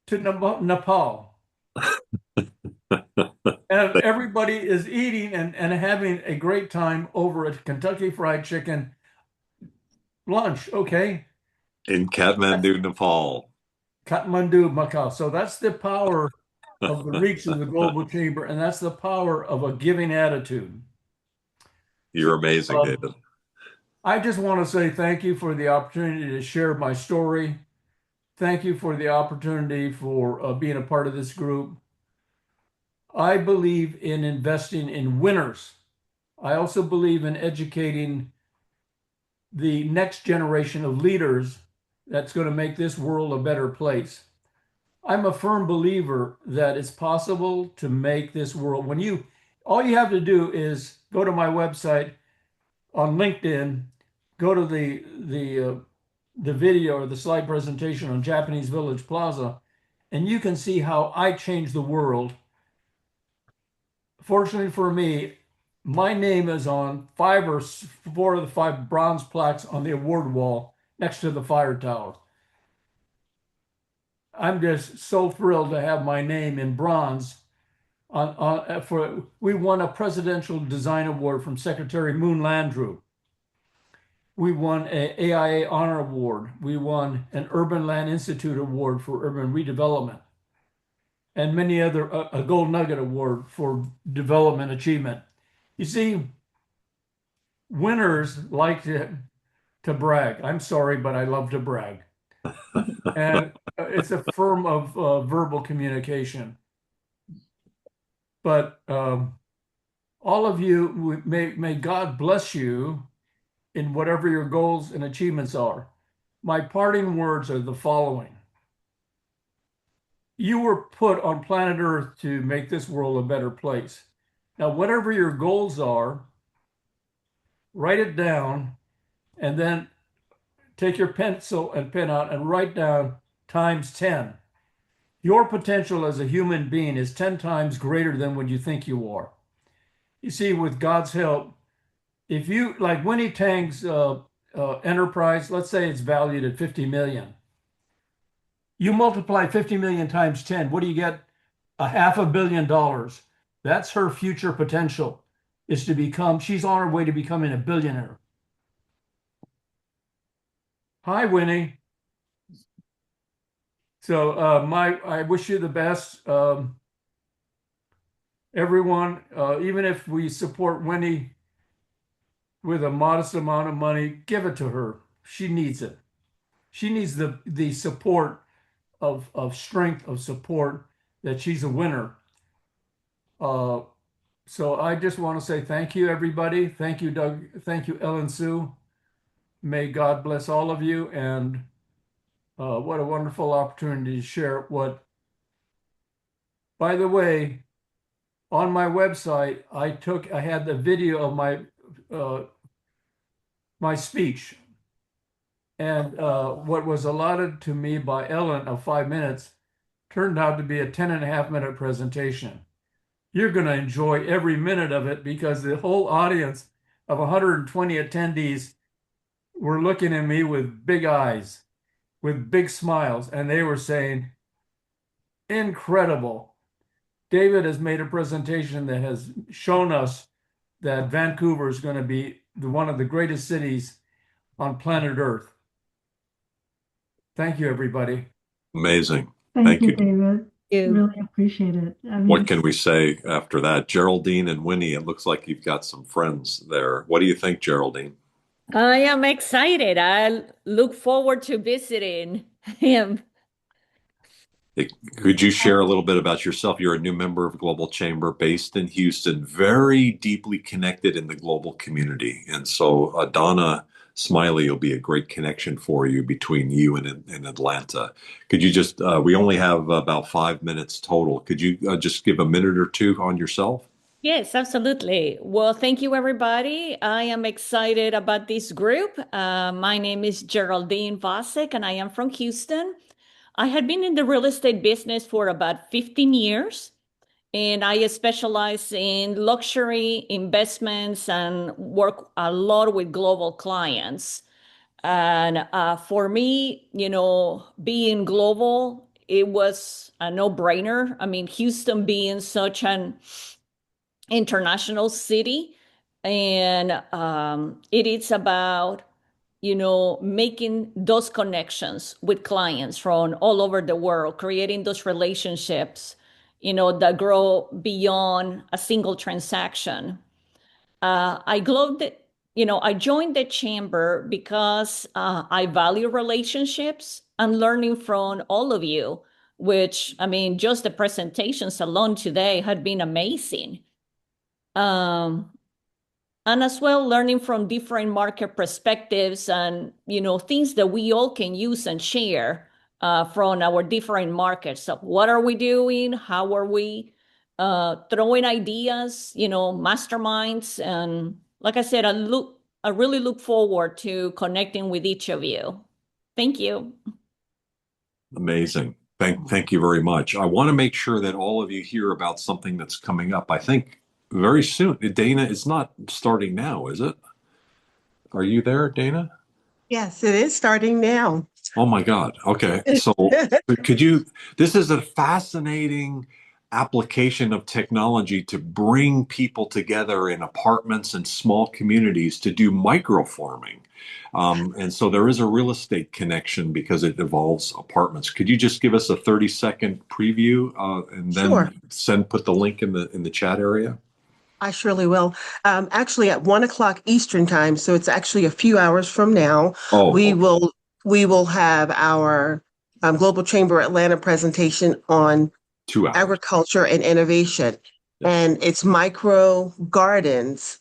Speaker 6: to Nepal. And everybody is eating and having a great time over at Kentucky Fried Chicken lunch. Okay.
Speaker 1: In
Speaker 6: That's
Speaker 1: Kathmandu, Nepal.
Speaker 6: Kathmandu, Macau. So that's the power of the reach of the global chamber, and that's the power of a giving attitude. So
Speaker 1: You're amazing, David.
Speaker 6: I just want to say thank you for the opportunity to share my story. Thank you for the opportunity for being a part of this group. I believe in investing in winners. I also believe in educating the next generation of leaders that's going to make this world a better place. I'm a firm believer that it's possible to make this world. All you have to do is go to my website on LinkedIn, go to the video or the slide presentation on Japanese Village Plaza, and you can see how I changed the world. Fortunately for me, my name is on 4 of the 5 bronze plaques on the award wall next to the fire tower. I'm just so thrilled to have my name in bronze we won a presidential design award from Secretary Moon Landrieu. We won an AIA Honor Award. We won an Urban Land Institute Award for urban redevelopment, and many other a Gold Nugget Award for development achievement. You see, winners like to brag. I'm sorry, but I love to brag, and it's a form of verbal communication. But all of you, may God bless you in whatever your goals and achievements are. My parting words are the following. You were put on planet Earth to make this world a better place. Now, whatever your goals are, write it down, and then take your pencil and pen out and write down times 10. Your potential as a human being is 10 times greater than what you think you are. You see, with God's help, if you, like Winnie Tang's enterprise, let's say it's valued at 50 million. You multiply 50 million times 10, what do you get? $500 million. That's her future potential, is to become, she's on her way to becoming a billionaire. Hi, Winnie. So I wish you the best. Everyone, even if we support Winnie with a modest amount of money, give it to her. She needs it. She needs the support of strength, of support, that she's a winner. So I just want to say thank you, everybody. Thank you, Doug. Thank you, Ellen Sue. May God bless all of you. And what a wonderful opportunity to share what, by the way, on my website, I had the video of my speech. And what was allotted to me by Ellen of 5 minutes turned out to be a 10.5-minute presentation. You're going to enjoy every minute of it because the whole audience of 120 attendees were looking at me with big eyes, with big smiles, and they were saying, incredible. David has made a presentation that has shown us that Vancouver is going to be one of the greatest cities on planet Earth. Thank you, everybody.
Speaker 1: Amazing.
Speaker 2: Thank
Speaker 1: Thank
Speaker 2: you,
Speaker 1: you.
Speaker 2: David.
Speaker 3: You.
Speaker 2: Really appreciate it. I
Speaker 1: What
Speaker 2: mean,
Speaker 1: can we say after that? Geraldine and Winnie, it looks like you've got some friends there. What do you think, Geraldine?
Speaker 7: I am excited. I look forward to visiting him.
Speaker 1: Could you share a little bit about yourself? You're a new member of Global Chamber based in Houston, very deeply connected in the global community. And so Donna Smiley will be a great connection for you between you and Atlanta. Could you just, we only have about 5 minutes total. Could you just give a minute or two on yourself?
Speaker 7: Yes, absolutely. Well, thank you, everybody. I am excited about this group. My name is Geraldine Vasek, and I am from Houston. I had been in the real estate business for about 15 years, and I specialize in luxury investments and work a lot with global clients. And for me, being global, it was a no-brainer. I mean, Houston being such an international city, and it is about making those connections with clients from all over the world, creating those relationships that grow beyond a single transaction. I joined the chamber because I value relationships and learning from all of you, which, I mean, just the presentations alone today had been amazing. um, and as well learning from different market perspectives and things that we all can use and share from our different markets. So what are we doing? How are we throwing ideas, masterminds? And like I said, I really look forward to connecting with each of you. Thank you.
Speaker 1: Amazing. Thank you very much. I want to make sure that all of you hear about something that's coming up. I think very soon. Dana, it's not starting now, is it? Are you there, Dana?
Speaker 8: Yes, it is starting now.
Speaker 1: Oh my God. Okay. So this is a fascinating application of technology to bring people together in apartments and small communities to do microforming. And so there is a real estate connection because it involves apartments. Could you just give us a 30-second preview and
Speaker 8: Sure,
Speaker 1: then put the link in the chat area?
Speaker 8: I surely will. Actually, at 1 o'clock Eastern time, so it's actually a few hours from now,
Speaker 1: Oh,
Speaker 8: we
Speaker 1: okay.
Speaker 8: will have our Global Chamber Atlanta presentation on
Speaker 1: 2 hours.
Speaker 8: agriculture and innovation,
Speaker 1: Yes.
Speaker 8: and it's micro gardens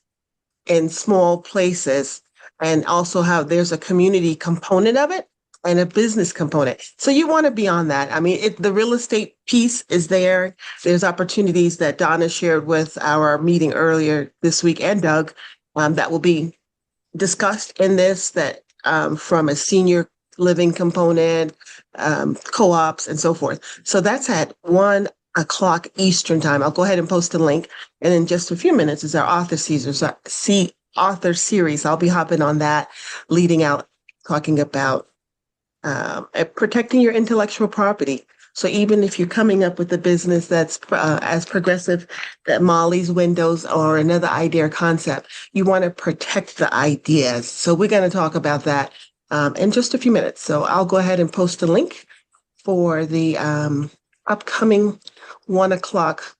Speaker 8: in small places, and also how there's a community component of it and a business component. So you want to be on that. I mean, the real estate piece is there. There's opportunities that Donna shared with our meeting earlier this week, and Doug, that will be discussed in this, that from a senior living component, co-ops and so forth. So that's at 1 o'clock Eastern time. I'll go ahead and post a link. And in just a few minutes is our author series. I'll be hopping on that, leading out, talking about protecting your intellectual property. So even if you're coming up with a business that's as progressive that Molly's Windows or another idea or concept, you want to protect the ideas. So we're going to talk about that in just a few minutes. So I'll go ahead and post a link for the upcoming 1 o'clock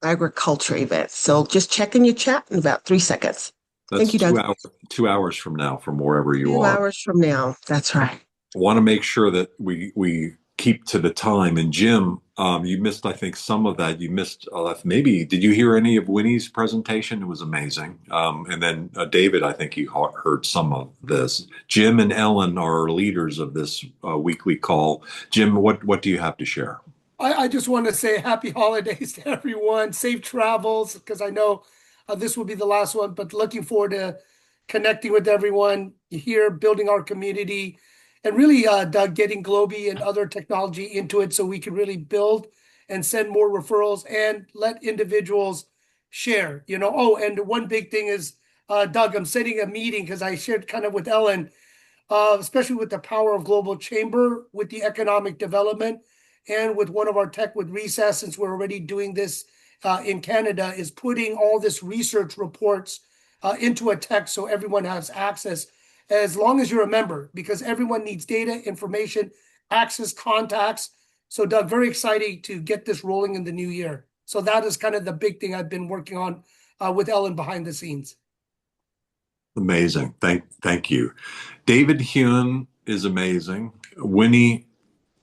Speaker 8: agriculture event. So just check in your chat in about 3 seconds.
Speaker 1: That's
Speaker 8: Thank you, Doug.
Speaker 1: 2 hours from now, from wherever you
Speaker 8: 2 hours from now. That's right.
Speaker 1: Want to make sure that we keep to the time. And Jim, you missed, I think, some of that. You missed maybe. Did you hear any of Winnie's presentation? It was amazing. And then David, I think you heard some of this. Jim and Ellen are leaders of this weekly call. Jim, what do you have to share?
Speaker 9: I just want to say happy holidays to everyone, safe travels, because I know this will be the last one, but looking forward to connecting with everyone here, building our community, and really, Doug, getting Globy and other technology into it so we can really build and send more referrals and let individuals share. Oh, and one big thing is, Doug, I'm setting a meeting because I shared kind of with Ellen, especially with the power of Global Chamber, with the economic development, and with one of our tech with Recess, since we're already doing this in Canada, is putting all this research reports into a text so everyone has access, as long as you're a member, because everyone needs data, information, access, contacts So Doug, very exciting to get this rolling in the new year. So that is kind of the big thing I've been working on with Ellen behind the scenes.
Speaker 1: Amazing. Thank you. David Hune is amazing. Winnie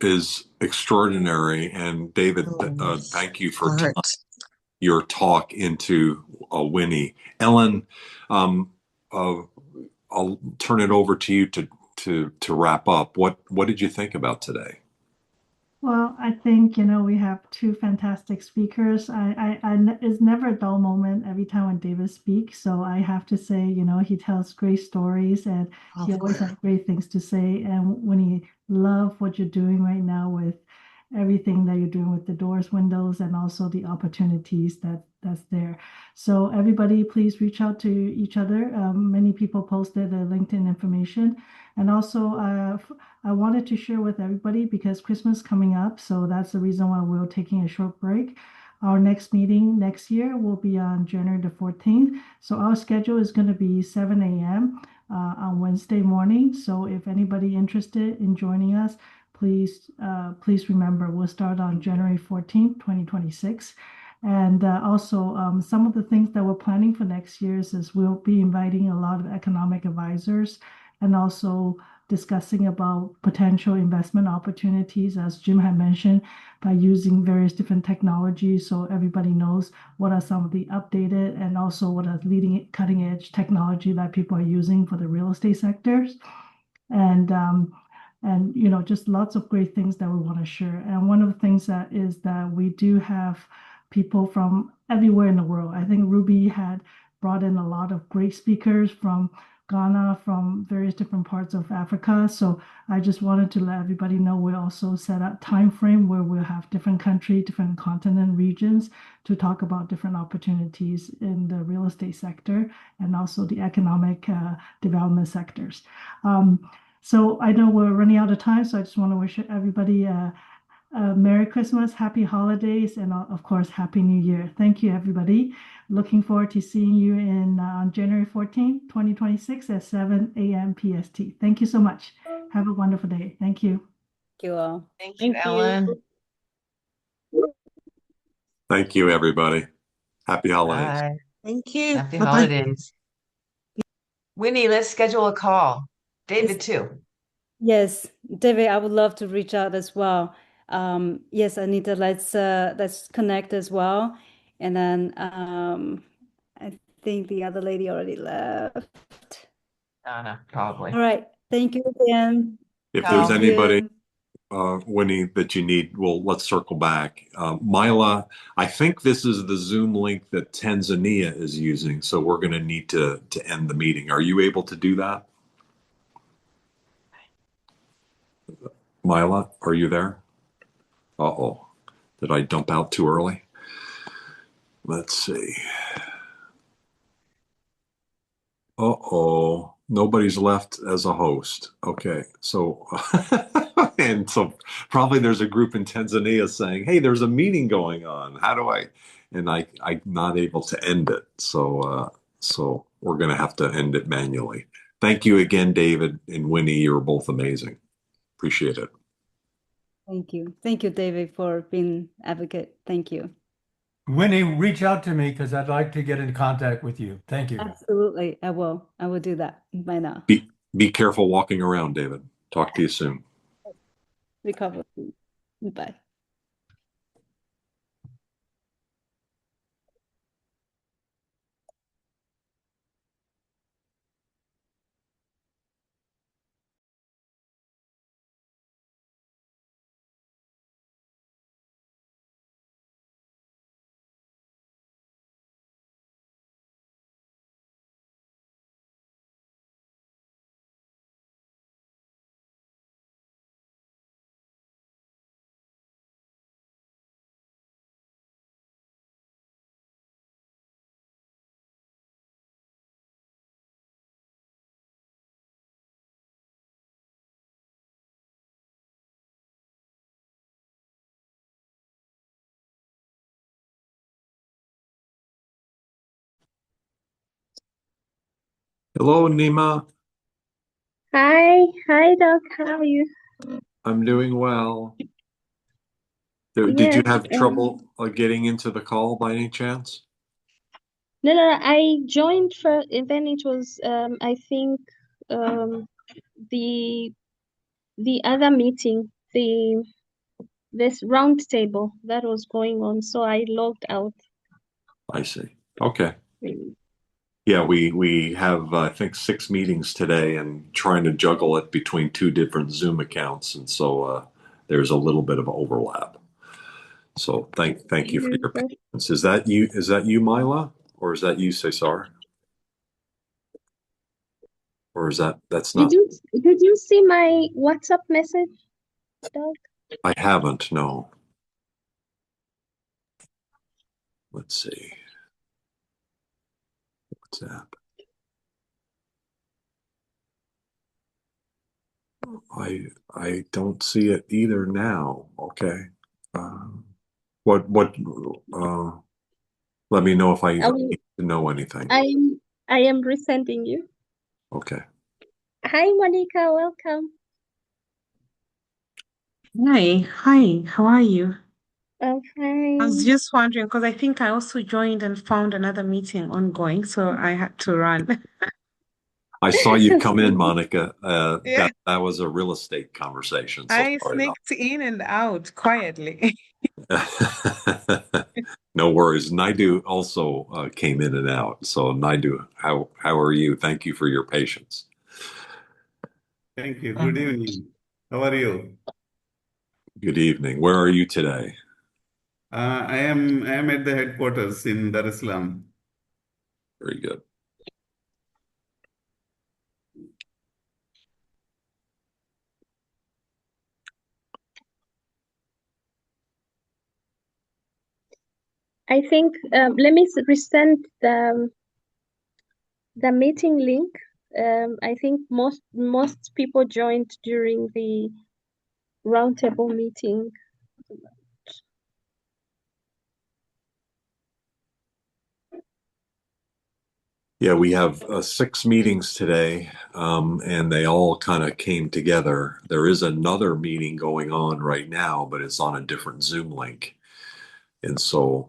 Speaker 1: is extraordinary. And David,
Speaker 8: Oh,
Speaker 1: thank you for
Speaker 8: heart.
Speaker 1: your talk into Winnie. Ellen, um, uh, I'll turn it over to you to wrap up. What did you think about today?
Speaker 2: Well, I think, we have two fantastic speakers. It's never a dull moment every time when David speaks. So I have to say, he tells great stories and he always has great things to say. And when he love what you're doing right now with everything that you're doing with the doors, windows, and also the opportunities that's there. So everybody, please reach out to each other. Many people posted the LinkedIn information. And also, I wanted to share with everybody because Christmas coming up, so that's the reason why we're taking a short break. Our next meeting next year will be on January the 14th. So our schedule is going to be 7 a.m. On Wednesday morning. So if anybody interested in joining us, please remember we'll start on January 14th, 2026. And also, some of the things that we're planning for next year is we'll be inviting a lot of economic advisors and also discussing about potential investment opportunities, as Jim had mentioned, by using various different technologies so everybody knows what are some of the updated and also what are leading cutting edge technology that people are using for the real estate sectors. And just lots of great things that we want to share. And one of the things that is that we do have people from everywhere in the world. I think Ruby had brought in a lot of great speakers from Ghana, from various different parts of Africa. So I just wanted to let everybody know we also set a time frame where we'll have different country, different continent regions to talk about different opportunities in the real estate sector and also the economic development sectors. So I know we're running out of time, so I just want to wish everybody a Merry Christmas, Happy Holidays, and of course, Happy New Year. Thank you, everybody. Looking forward to seeing you on January 14th, 2026 at 7 a.m. PST. Thank you so much. Have a wonderful day. Thank you.
Speaker 3: Thank you all.
Speaker 4: Thank you,
Speaker 7: Thank
Speaker 4: Ellen.
Speaker 7: you.
Speaker 1: Thank you, everybody. Happy holidays.
Speaker 4: Bye.
Speaker 8: Thank you.
Speaker 4: Happy
Speaker 8: Bye-bye.
Speaker 4: holidays. Winnie, let's schedule a call. David, too.
Speaker 3: Yes, David, I would love to reach out as well. Yes, Anita, let's connect as well. And then I think the other lady already left.
Speaker 4: Donna, probably.
Speaker 3: All right. Thank you again.
Speaker 1: If there's
Speaker 4: Ciao.
Speaker 1: anybody,
Speaker 3: You.
Speaker 1: Winnie, that you need, well, let's circle back. Mila, I think this is the Zoom link that Tanzania is using, so we're going to need to end the meeting. Are you able to do that? Mila, are you there? Uh-oh. Did I dump out too early? Let's see. Uh-oh. Nobody's left as a host. Okay. So, and so probably there's a group in Tanzania saying, hey, there's a meeting going on. How do I? And I'm not able to end it. So we're going to have to end it manually. Thank you again, David and Winnie. You're both amazing. Appreciate it.
Speaker 3: Thank you. Thank you, David, for being advocate. Thank you.
Speaker 6: Winnie, reach out to me because I'd like to get in contact with you. Thank you.
Speaker 3: Absolutely. I will. I will do that by now.
Speaker 1: Be careful walking around, David. Talk to you soon.
Speaker 3: Recover. Bye.
Speaker 1: Hello, Nima.
Speaker 10: Hi, Doc. How are you?
Speaker 1: I'm doing well. Did you
Speaker 10: Yes.
Speaker 1: have trouble getting into the call by any chance?
Speaker 10: No. I joined first, and then it was I think um the other meeting, this round table that was going on, so I logged out.
Speaker 1: I see. Okay. Yeah, we have I think 6 meetings today, and trying to juggle it between two different Zoom accounts, and so there's a little bit of overlap. So thank you for your patience. Is that you? Is that you, Mila, or is that you, Cesar? Or is that's
Speaker 10: Did
Speaker 1: not?
Speaker 10: you see my WhatsApp message, Doug?
Speaker 1: I haven't. No. Let's see. What's that? I don't see it either now. Okay. What? Uh, Let me know if I
Speaker 10: I will,
Speaker 1: need to know anything.
Speaker 10: I am resending you.
Speaker 1: Okay.
Speaker 10: Hi, Monica, welcome.
Speaker 11: Hi, how are you?
Speaker 10: I'm
Speaker 11: I was
Speaker 10: fine.
Speaker 11: just wondering because I think I also joined and found another meeting ongoing, so I had to run.
Speaker 1: I saw you come in, Monica.
Speaker 11: Yeah,
Speaker 1: That was a real estate conversation, so
Speaker 11: I
Speaker 1: sorry about
Speaker 11: sneaked in and out quietly.
Speaker 1: that. No worries. Naidu also came in and out. So Naidu, how are you? Thank you for your patience.
Speaker 12: Thank you. Good evening. How are you?
Speaker 1: Good evening. Where are you today?
Speaker 12: I am at the headquarters in Dar es Salaam.
Speaker 1: Very good.
Speaker 10: I think let me resend the meeting link. I think most people joined during the roundtable meeting.
Speaker 1: Yeah, we have 6 meetings today, and they all kind of came together. There is another meeting going on right now, but it's on a different Zoom link. And so,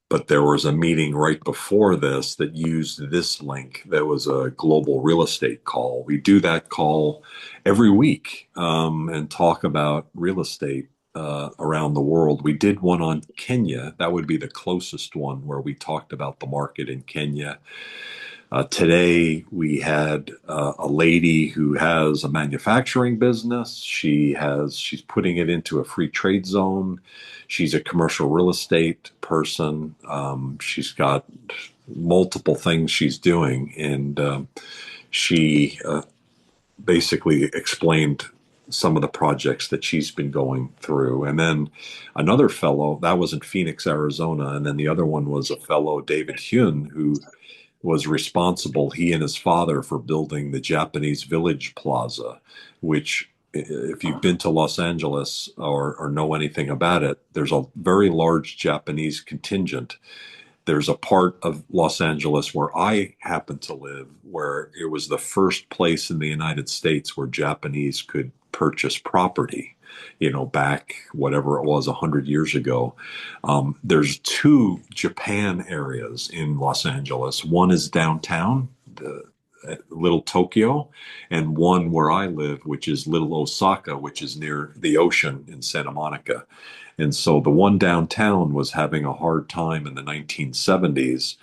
Speaker 1: but there was a meeting right before this that used this link. That was a global real estate call. We do that call every week and talk about real estate around the world. We did one on Kenya. That would be the closest one where we talked about the market in Kenya. Today, we had a lady who has a manufacturing business. She's putting it into a free trade zone. She's a commercial real estate person. She's got multiple things she's doing, and she basically explained some of the projects that she's been going through. And then another fellow that was in Phoenix, Arizona, and then the other one was a fellow, David Hyun, who was responsible, he and his father, for building the Japanese Village Plaza, which, if you've been to Los Angeles or know anything about it, there's a very large Japanese contingent. There's a part of Los Angeles where I happen to live, where it was the first place in the United States where Japanese could purchase property, back whatever it was 100 years ago. There's two Japan areas in Los Angeles. One is downtown, Little Tokyo, and one where I live, which is Little Osaka, which is near the ocean in Santa Monica. And so the one downtown was having a hard time in the 1970s,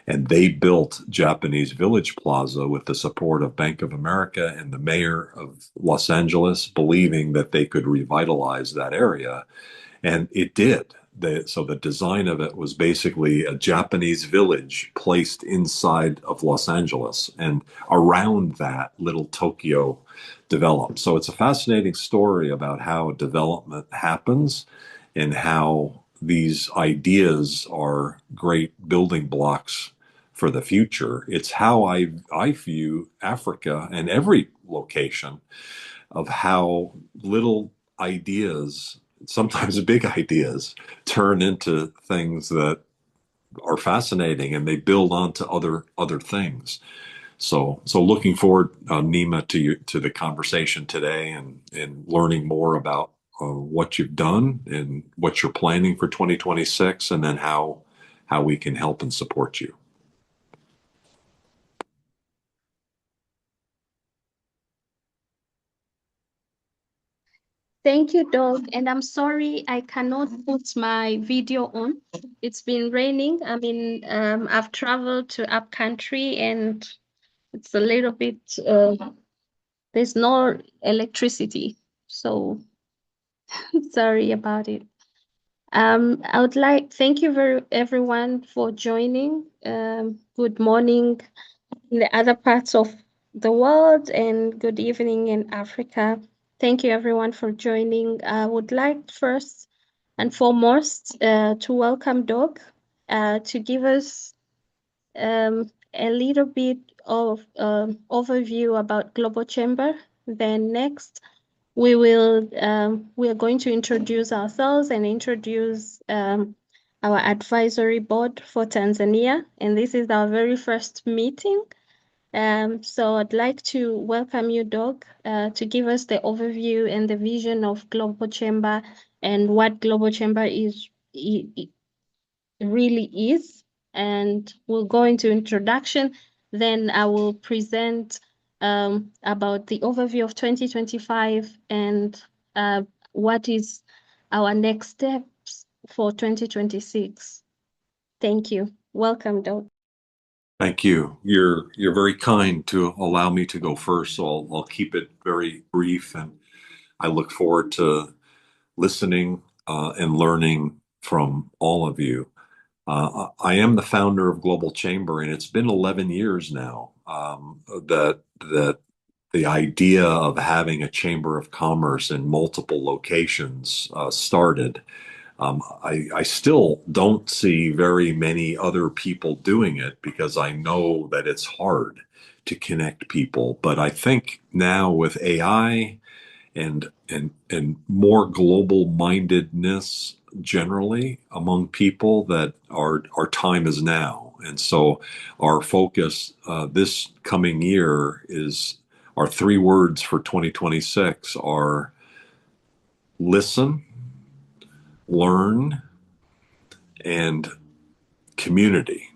Speaker 1: and they built Japanese Village Plaza with the support of Bank of America and the mayor of Los Angeles, believing that they could revitalize that area. And it did. So the design of it was basically a Japanese village placed inside of Los Angeles, and around that, Little Tokyo developed. So it's a fascinating story about how development happens and how these ideas are great building blocks for the future. It's how I view Africa and every location, of how little ideas, sometimes big ideas, turn into things that are fascinating, and they build onto other things. So looking forward, Nima, to the conversation today, and learning more about what you've done and what you're planning for 2026, and then how we can help and support you.
Speaker 10: Thank you, Doug. And I'm sorry I cannot put my video on. It's been raining. I mean, I've traveled to up country and it's a little bit, there's no electricity. So sorry about it. I would like, thank you everyone for joining. Good morning in the other parts of the world and good evening in Africa. Thank you everyone for joining. I would like first and foremost to welcome Doug to give us a little bit of overview about Global Chamber. Then next, we are going to introduce ourselves and introduce our advisory board for Tanzania. And this is our very first meeting. So I'd like to welcome you, Doug, to give us the overview and the vision of Global Chamber and what Global Chamber really is. And we'll go into introduction. Then I will present about the overview of 2025 and what is our next steps for 2026. Thank you. Welcome, Doug.
Speaker 1: Thank you. You're very kind to allow me to go first, so I'll keep it very brief, and I look forward to listening and learning from all of you. I am the founder of Global Chamber, and it's been 11 years now that the idea of having a chamber of commerce in multiple locations started. I still don't see very many other people doing it because I know that it's hard to connect people. But I think now with AI and more global mindedness generally among people, that our time is now. And so our focus this coming year is, our three words for 2026 are listen, learn, and community.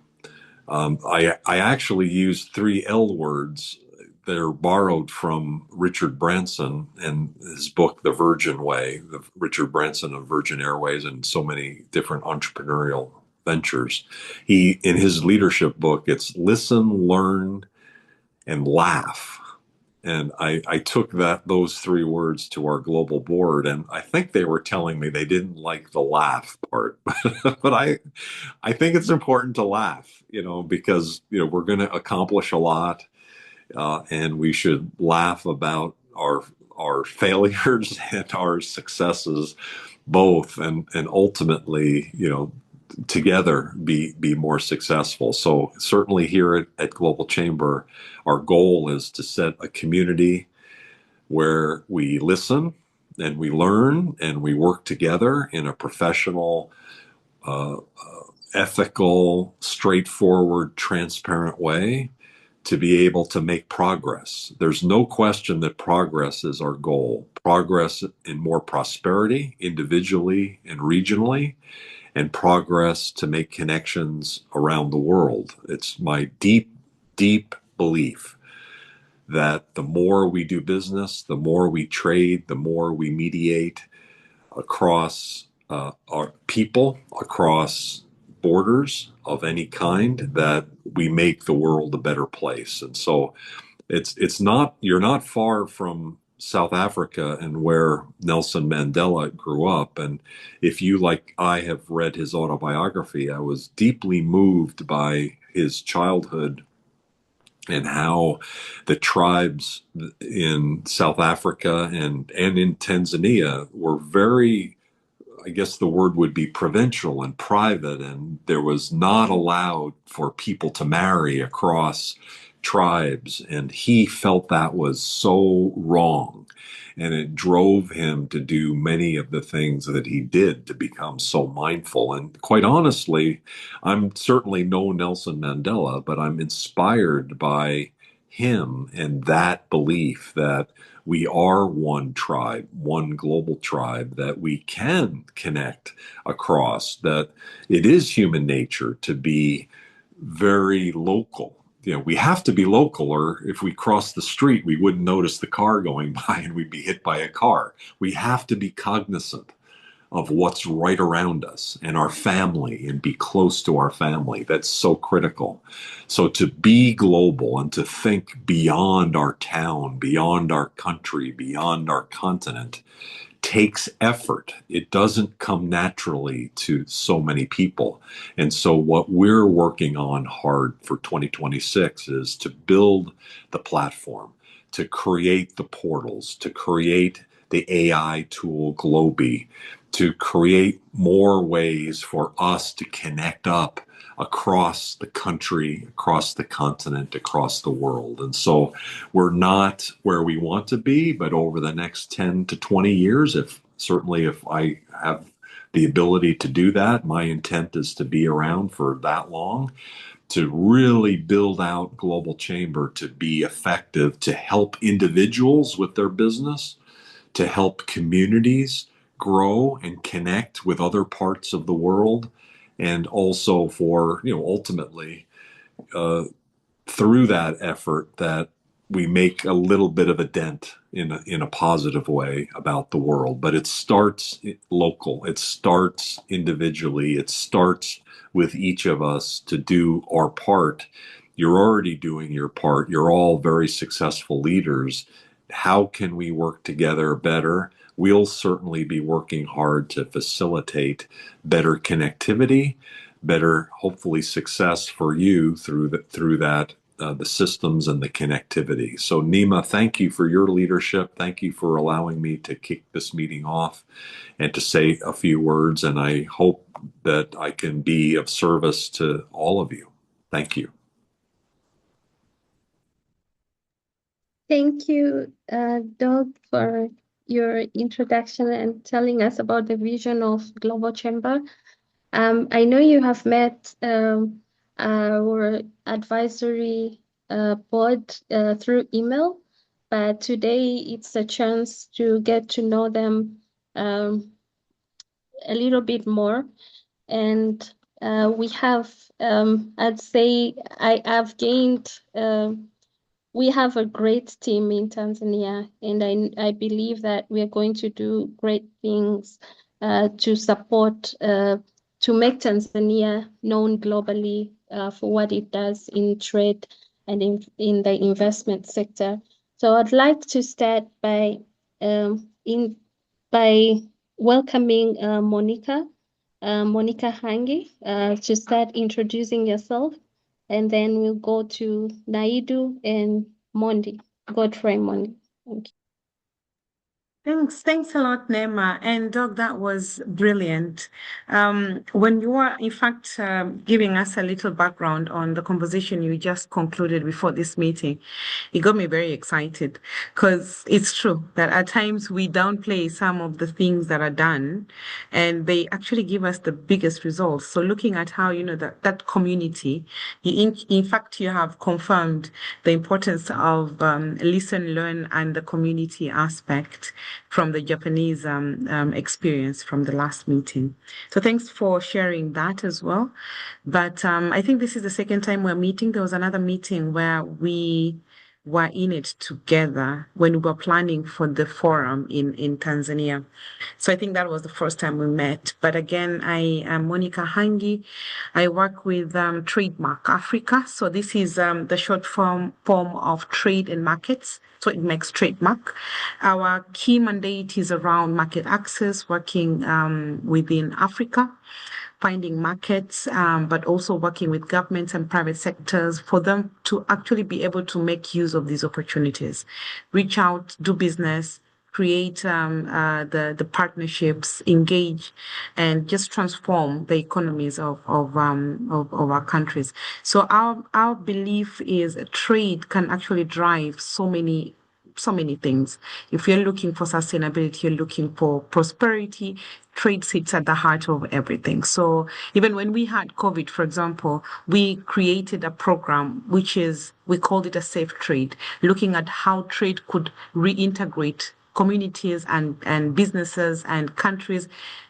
Speaker 1: I actually use three L words. They're borrowed from Richard Branson and his book, The Virgin Way, Richard Branson of Virgin Airways and so many different entrepreneurial ventures. In his leadership book, it's listen, learn, and laugh. And I took those three words to our global board, and I think they were telling me they didn't like the laugh part. But I think it's important to laugh, because we're going to accomplish a lot, and we should laugh about our failures and our successes both, and ultimately, together be more successful. So certainly here at Global Chamber, our goal is to set a community where we listen and we learn and we work together in a professional, ethical, straightforward, transparent way to be able to make progress. There's no question that progress is our goal. Progress in more prosperity, individually and regionally, and progress to make connections around the world. It's my deep, deep belief that the more we do business, the more we trade, the more we mediate across our people, across borders of any kind, that we make the world a better place. And so it's not, you're not far from South Africa and where Nelson Mandela grew up. And if you, like I, have read his autobiography, I was deeply moved by his childhood and how the tribes in South Africa and in Tanzania were very, I guess the word would be provincial and private, and there was not allowed for people to marry across tribes. And he felt that was so wrong. And it drove him to do many of the things that he did to become so mindful. And quite honestly, I'm certainly no Nelson Mandela, but I'm inspired by him and that belief that we are one tribe, one global tribe, that we can connect across, that it is human nature to be very local. We have to be local, or if we cross the street, we wouldn't notice the car going by and we'd be hit by a car. We have to be cognizant of what's right around us and our family and be close to our family. That's so critical. So to be global and to think beyond our town, beyond our country, beyond our continent takes effort. It doesn't come naturally to so many people. And so what we're working on hard for 2026 is to build the platform, to create the portals, to create the AI tool Globi, to create more ways for us to connect up across the country, across the continent, across the world. And so we're not where we want to be, but over the next 10 to 20 years, if I have the ability to do that, my intent is to be around for that long, to really build out Global Chamber to be effective, to help individuals with their business, to help communities grow and connect with other parts of the world, and also for, ultimately, uh, through that effort, that we make a little bit of a dent in a positive way about the world. But it starts local. It starts individually. It starts with each of us to do our part. You're already doing your part. You're all very successful leaders. How can we work together better? We'll certainly be working hard to facilitate better connectivity, better, hopefully, success for you through that, the systems and the connectivity. So Nima, thank you for your leadership. Thank you for allowing me to kick this meeting off and to say a few words. And I hope that I can be of service to all of you. Thank you.
Speaker 10: Thank you, Doug, for your introduction and telling us about the vision of Global Chamber. I know you have met our advisory board through email, but today it's a chance to get to know them a little bit more. And we have, I'd say, I have gained. We have a great team in Tanzania, and I believe that we are going to do great things to support, to make Tanzania known globally for what it does in trade and in the investment sector. So I'd like to start by by welcoming Monica Hangi to start introducing yourself, and then we'll go to Naidu and Mondi, Godfrey Mondi. Thank you.
Speaker 11: Thanks a lot, Nema. And Doug, that was brilliant. When you were, in fact, giving us a little background on the conversation you just concluded before this meeting, it got me very excited because it's true that at times we downplay some of the things that are done, and they actually give us the biggest results. So looking at how, that community, in fact, you have confirmed the importance of listen, learn, and the community aspect from the Japanese experience from the last meeting. So thanks for sharing that as well. But I think this is the second time we're meeting. There was another meeting where we were in it together when we were planning for the forum in Tanzania. So I think that was the first time we met. But again, I am Monica Hangi. I work with Trademark Africa. So this is the short form of trade and markets. So it makes Trademark. Our key mandate is around market access, working within Africa, finding markets, but also working with governments and private sectors for them to actually be able to make use of these opportunities, reach out, do business, create the partnerships, engage, and just transform the economies of our countries. So our belief is trade can actually drive so many so many things. If you're looking for sustainability, you're looking for prosperity, trade sits at the heart of everything. So even when we had COVID, for example, we created a program we called it a safe trade, looking at how trade could reintegrate communities and businesses and countries,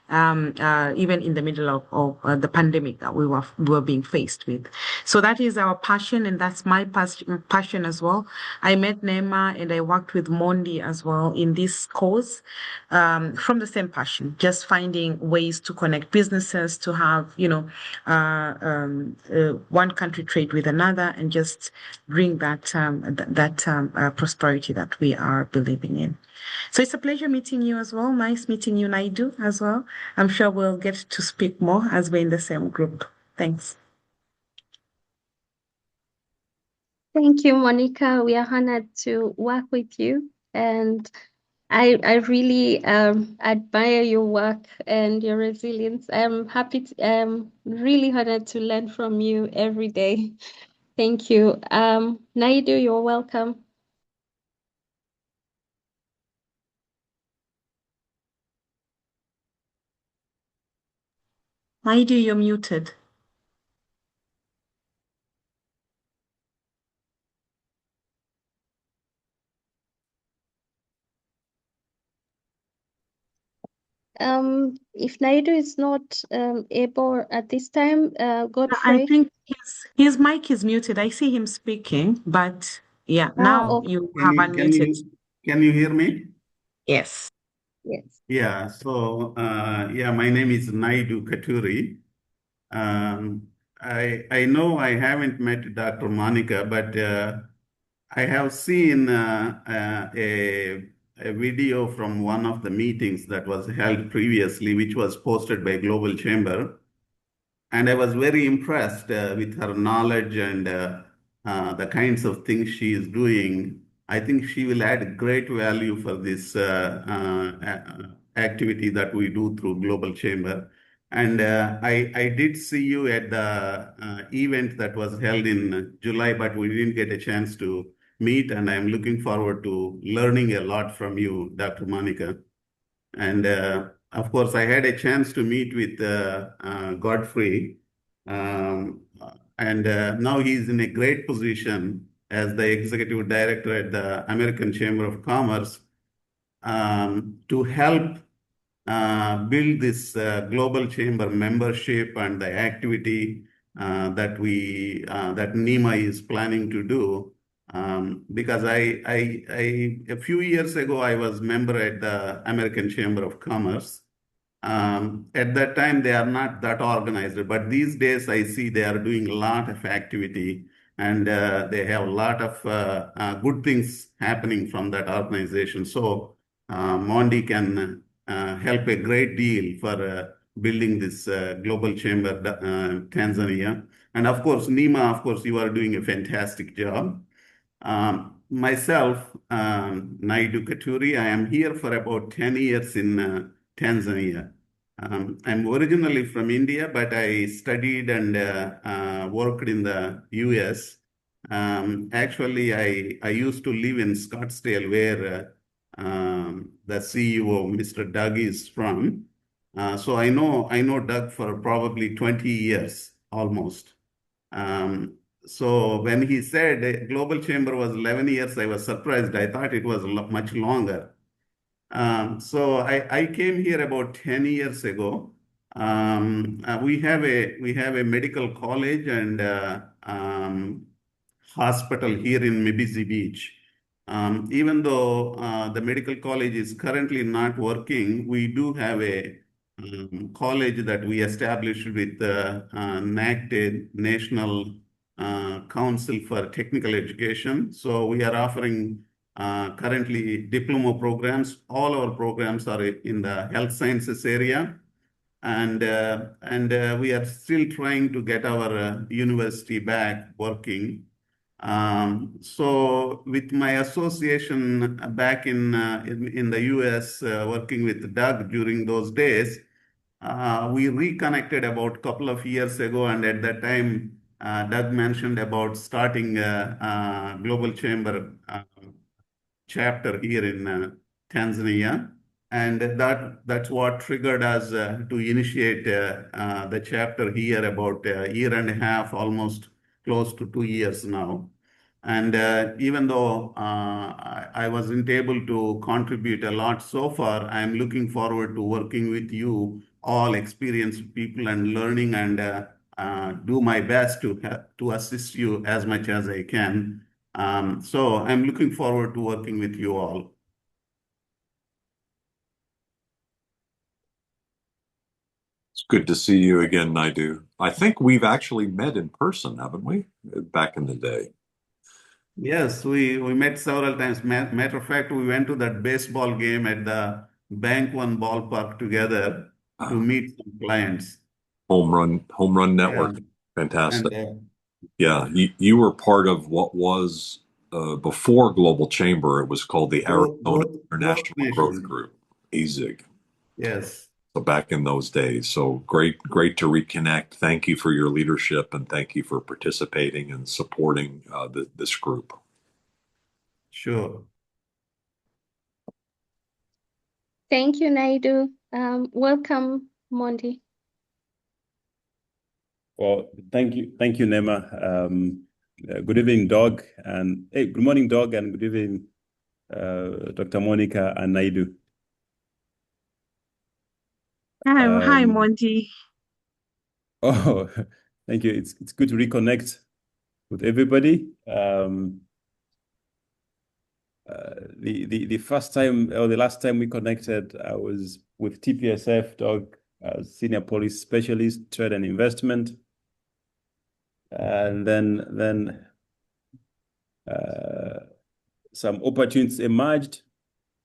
Speaker 11: even in the middle of the pandemic that we were being faced with. So that is our passion, and that's my passion as well. I met Nema and I worked with Mondi as well in this cause, from the same passion, just finding ways to connect businesses, to have, one country trade with another, and just bring that prosperity that we are believing in. So it's a pleasure meeting you as well. Nice meeting you, Naidu, as well. I'm sure we'll get to speak more as we're in the same group. Thanks.
Speaker 10: Thank you, Monica. We are honored to work with you, and I really admire your work and your resilience. I'm really honored to learn from you every day. Thank you. Naidu, you're welcome.
Speaker 11: Naidu, you're muted.
Speaker 10: If Naidu is not able at this time,
Speaker 11: I
Speaker 10: Godfrey.
Speaker 11: think his mic is muted. I see him speaking, but yeah, now
Speaker 10: Okay.
Speaker 11: you have unmuted.
Speaker 12: Can you hear me?
Speaker 11: Yes.
Speaker 10: Yes.
Speaker 12: Yeah. So yeah, my name is Naidu Katuri. I know I haven't met Dr. Monica, but I have seen a video from one of the meetings that was held previously, which was posted by Global Chamber. And I was very impressed with her knowledge and the kinds of things she is doing. I think she will add great value for this activity that we do through Global Chamber. And I did see you at the event that was held in July, but we didn't get a chance to meet. And I'm looking forward to learning a lot from you, Dr. Monica. And of course, I had a chance to meet with Godfrey. And now he's in a great position as the executive director at the American Chamber of Commerce, to help build this global chamber membership and the activity that NEMA is planning to do. Because a few years ago, I was member at the American Chamber of Commerce. At that time, they are not that organized, but these days I see they are doing a lot of activity, and they have a lot of good things happening from that organization. So Mondi can help a great deal for building this global chamber, Tanzania. And of course, Nima, of course, you are doing a fantastic job. Myself, Naidu Katuri, I am here for about 10 years in Tanzania. I'm originally from India, but I studied and worked in the US. Actually, I used to live in Scottsdale, where the CEO, Mr. Doug, is from. So I know Doug for probably 20 years almost. So when he said Global Chamber was 11 years, I was surprised. I thought it was much longer. So I came here about 10 years ago. We have a medical college and hospital here in Mibisi Beach. Even though the medical college is currently not working, we do have a college that we established with NACTED, National Council for Technical Education. So we are offering currently diploma programs. All our programs are in the health sciences area. And we are still trying to get our university back working. So with my association back in the US, working with Doug during those days, we reconnected about a couple of years ago, and at that time, Doug mentioned about starting Global Chamber chapter here in Tanzania. And that's what triggered us to initiate the chapter here about a year and a half, almost close to 2 years now. And even though I wasn't able to contribute a lot so far, I'm looking forward to working with you, all experienced people, and learning and do my best to assist you as much as I can. So I'm looking forward to working with you all.
Speaker 1: It's good to see you again, Naidu. I think we've actually met in person, haven't we? Back in the day.
Speaker 12: Yes, we met several times. Matter of fact, we went to that baseball game at the Bank One ballpark together to
Speaker 1: Ah,
Speaker 12: meet some clients.
Speaker 1: home run
Speaker 12: Yeah,
Speaker 1: network.
Speaker 12: and
Speaker 1: Fantastic. Yeah, you were part of what was before Global Chamber. It was called the Arizona
Speaker 12: growth
Speaker 1: International Growth
Speaker 12: nation.
Speaker 1: Group, AZIG.
Speaker 12: Yes,
Speaker 1: So back in those days. So great to reconnect. Thank you for your leadership and thank you for participating and supporting this group.
Speaker 12: sure.
Speaker 10: Thank you, Naidu. Welcome, Monty.
Speaker 13: Well, thank you, Nema. Good evening, Doug, and hey, good morning, Doug, and good evening, Dr. Monica and Naidu.
Speaker 11: Hi, Monty.
Speaker 13: Oh, thank you. It's good to reconnect with everybody. The first time or the last time we connected, I was with TPSF, Doug, Senior Policy Specialist, Trade and Investment, and then some opportunities emerged,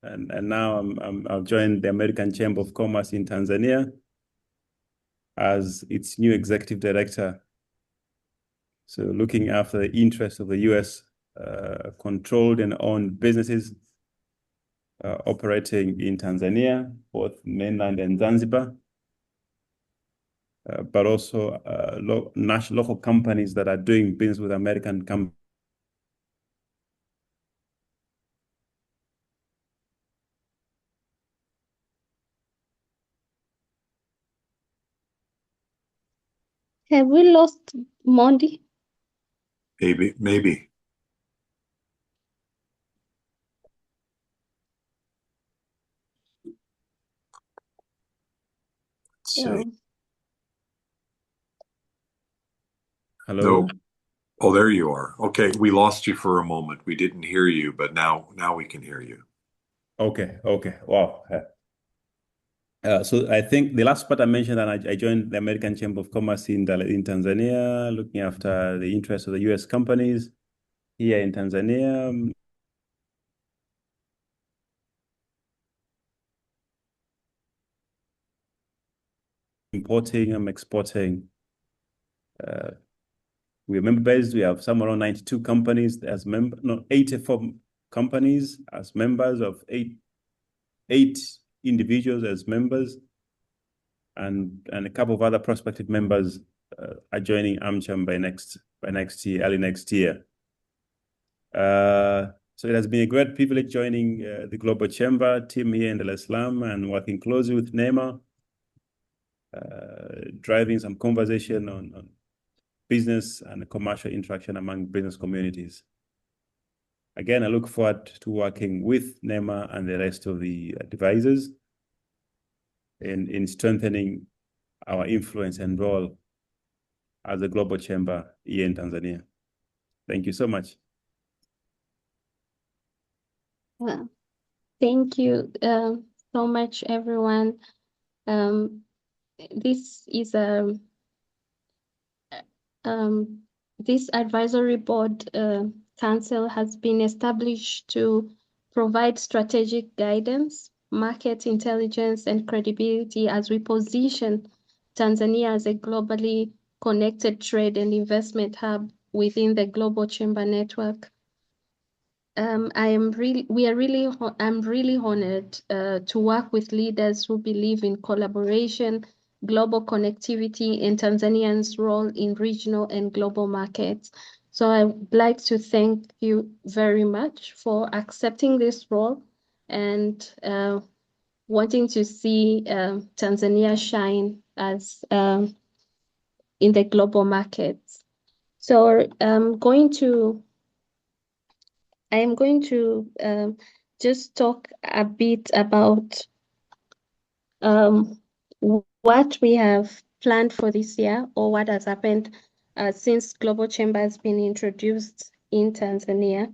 Speaker 13: and now I've joined the American Chamber of Commerce in Tanzania as its new executive director. So looking after the interests of the U.S. Controlled and owned businesses operating in Tanzania, both mainland and Zanzibar, but also local companies that are doing business with American companies.
Speaker 10: Have we lost Monty?
Speaker 1: Maybe. Let's see.
Speaker 10: Yeah.
Speaker 13: Hello?
Speaker 1: No. Oh, there you are. Okay, we lost you for a moment. We didn't hear you, but now we can hear you.
Speaker 13: Okay. Wow. So I think the last part I mentioned that I joined the American Chamber of Commerce in Tanzania, looking after the interests of the U.S. companies here in Tanzania. Importing and exporting. We're member-based. We have somewhere around 92 companies as 84 companies as members of eight individuals as members, and a couple of other prospective members are joining AmCham by next year, early next year. So it has been a great privilege joining the Global Chamber team here in Dar es Salaam and working closely with NEMA, driving some conversation on business and commercial interaction among business communities. Again, I look forward to working with NEMA and the rest of the advisors in strengthening our influence and role as a global chamber here in Tanzania. Thank you so much.
Speaker 10: Thank you so much, everyone. This is this advisory board council has been established to provide strategic guidance, market intelligence, and credibility as we position Tanzania as a globally connected trade and investment hub within the Global Chamber Network. I'm really honored to work with leaders who believe in collaboration, global connectivity, and Tanzanians' role in regional and global markets. So I would like to thank you very much for accepting this role and wanting to see Tanzania shine as in the global markets. So I am going to just talk a bit about what we have planned for this year or what has happened since Global Chamber has been introduced in Tanzania.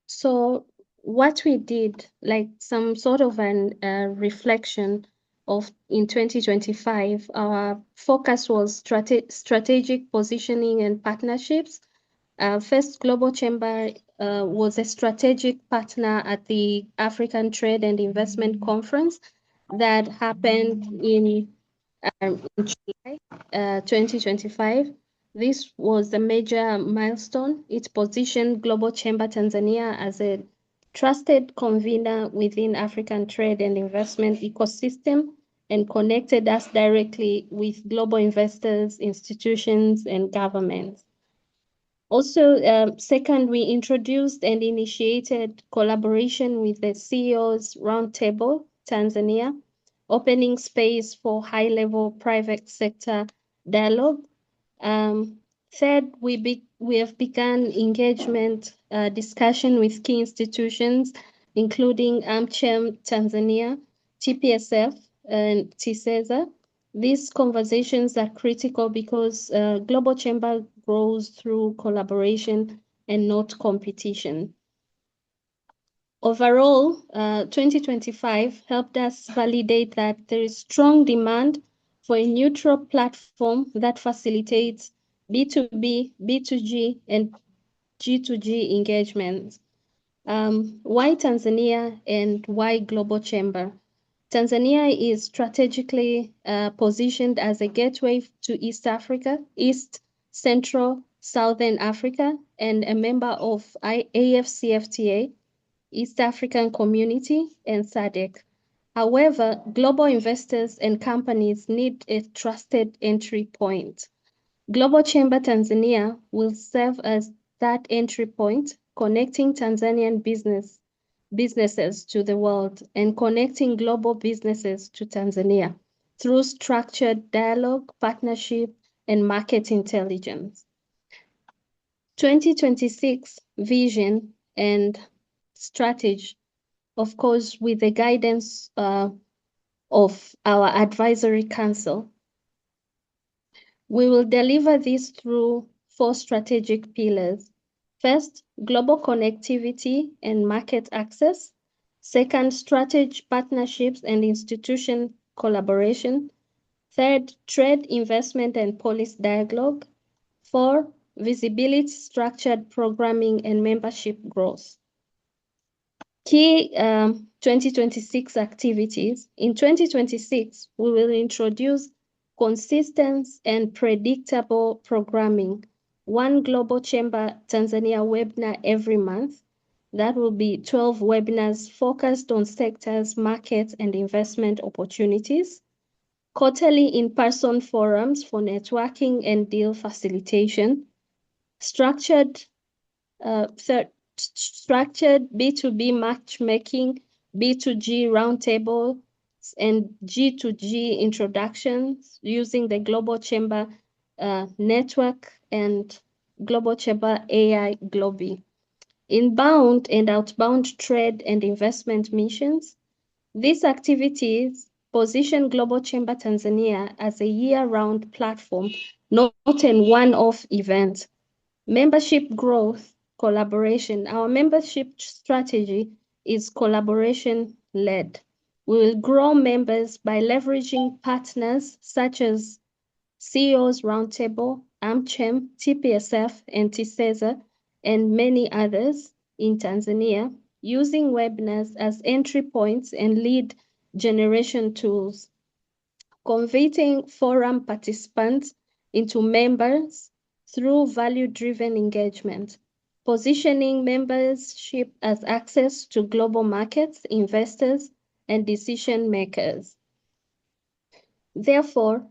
Speaker 10: So what we did, like some sort of an reflection of in 2025, our focus was strategic positioning and partnerships. First, Global Chamber was a strategic partner at the African Trade and Investment Conference that happened in July 2025. This was a major milestone. It positioned Global Chamber Tanzania as a trusted convener within African trade and investment ecosystem and connected us directly with global investors, institutions, and governments. Also, second, we introduced and initiated collaboration with the CEOs Roundtable Tanzania, opening space for high-level private sector dialogue. Third, we have begun engagement discussion with key institutions, including AmCham Tanzania, TPSF, and TISEZA. These conversations are critical because Global Chamber grows through collaboration and not competition. Overall, 2025 helped us validate that there is strong demand for a neutral platform that facilitates B2B, B2G, and G2G engagements. Why Tanzania and why Global Chamber? Tanzania is strategically positioned as a gateway to East Africa, East, Central, Southern Africa, and a member of AFCFTA, East African Community, and SADC. However, global investors and companies need a trusted entry point. Global Chamber Tanzania will serve as that entry point, connecting Tanzanian businesses to the world and connecting global businesses to Tanzania through structured dialogue, partnership, and market intelligence. 2026 vision and strategy, of course, with the guidance of our advisory council. We will deliver this through 4 strategic pillars. First, global connectivity and market access. Second, strategy partnerships and institution collaboration. Third, trade, investment, and policy dialogue. 4, visibility, structured programming, and membership growth. Key 2026 activities. In 2026, we will introduce consistent and predictable programming. 1 Global Chamber Tanzania webinar every month. That will be 12 webinars focused on sectors, markets, and investment opportunities. Quarterly in-person forums for networking and deal facilitation. Structured B2B matchmaking, B2G roundtable, and G2G introductions using the Global Chamber network and Global Chamber AI Globi. Inbound and outbound trade and investment missions. These activities position Global Chamber Tanzania as a year-round platform, not a one-off event. Membership growth, collaboration. Our membership strategy is collaboration-led. We will grow members by leveraging partners such as CEOs Roundtable, AmCham, TPSF, and TISEZA, and many others in Tanzania, using webinars as entry points and lead generation tools, converting forum participants into members through value-driven engagement, positioning membership as access to global markets, investors, and decision makers. Therefore,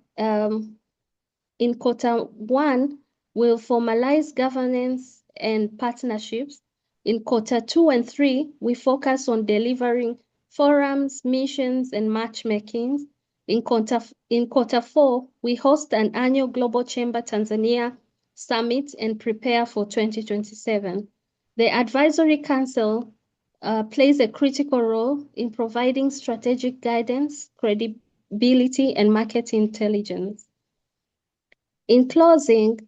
Speaker 10: In Q1, we'll formalize governance and partnerships. In Q2 and 3, we focus on delivering forums, missions, and matchmakings. In Q4, we host an annual Global Chamber Tanzania Summit and prepare for 2027. The Advisory Council plays a critical role in providing strategic guidance, credibility, and market intelligence. In closing,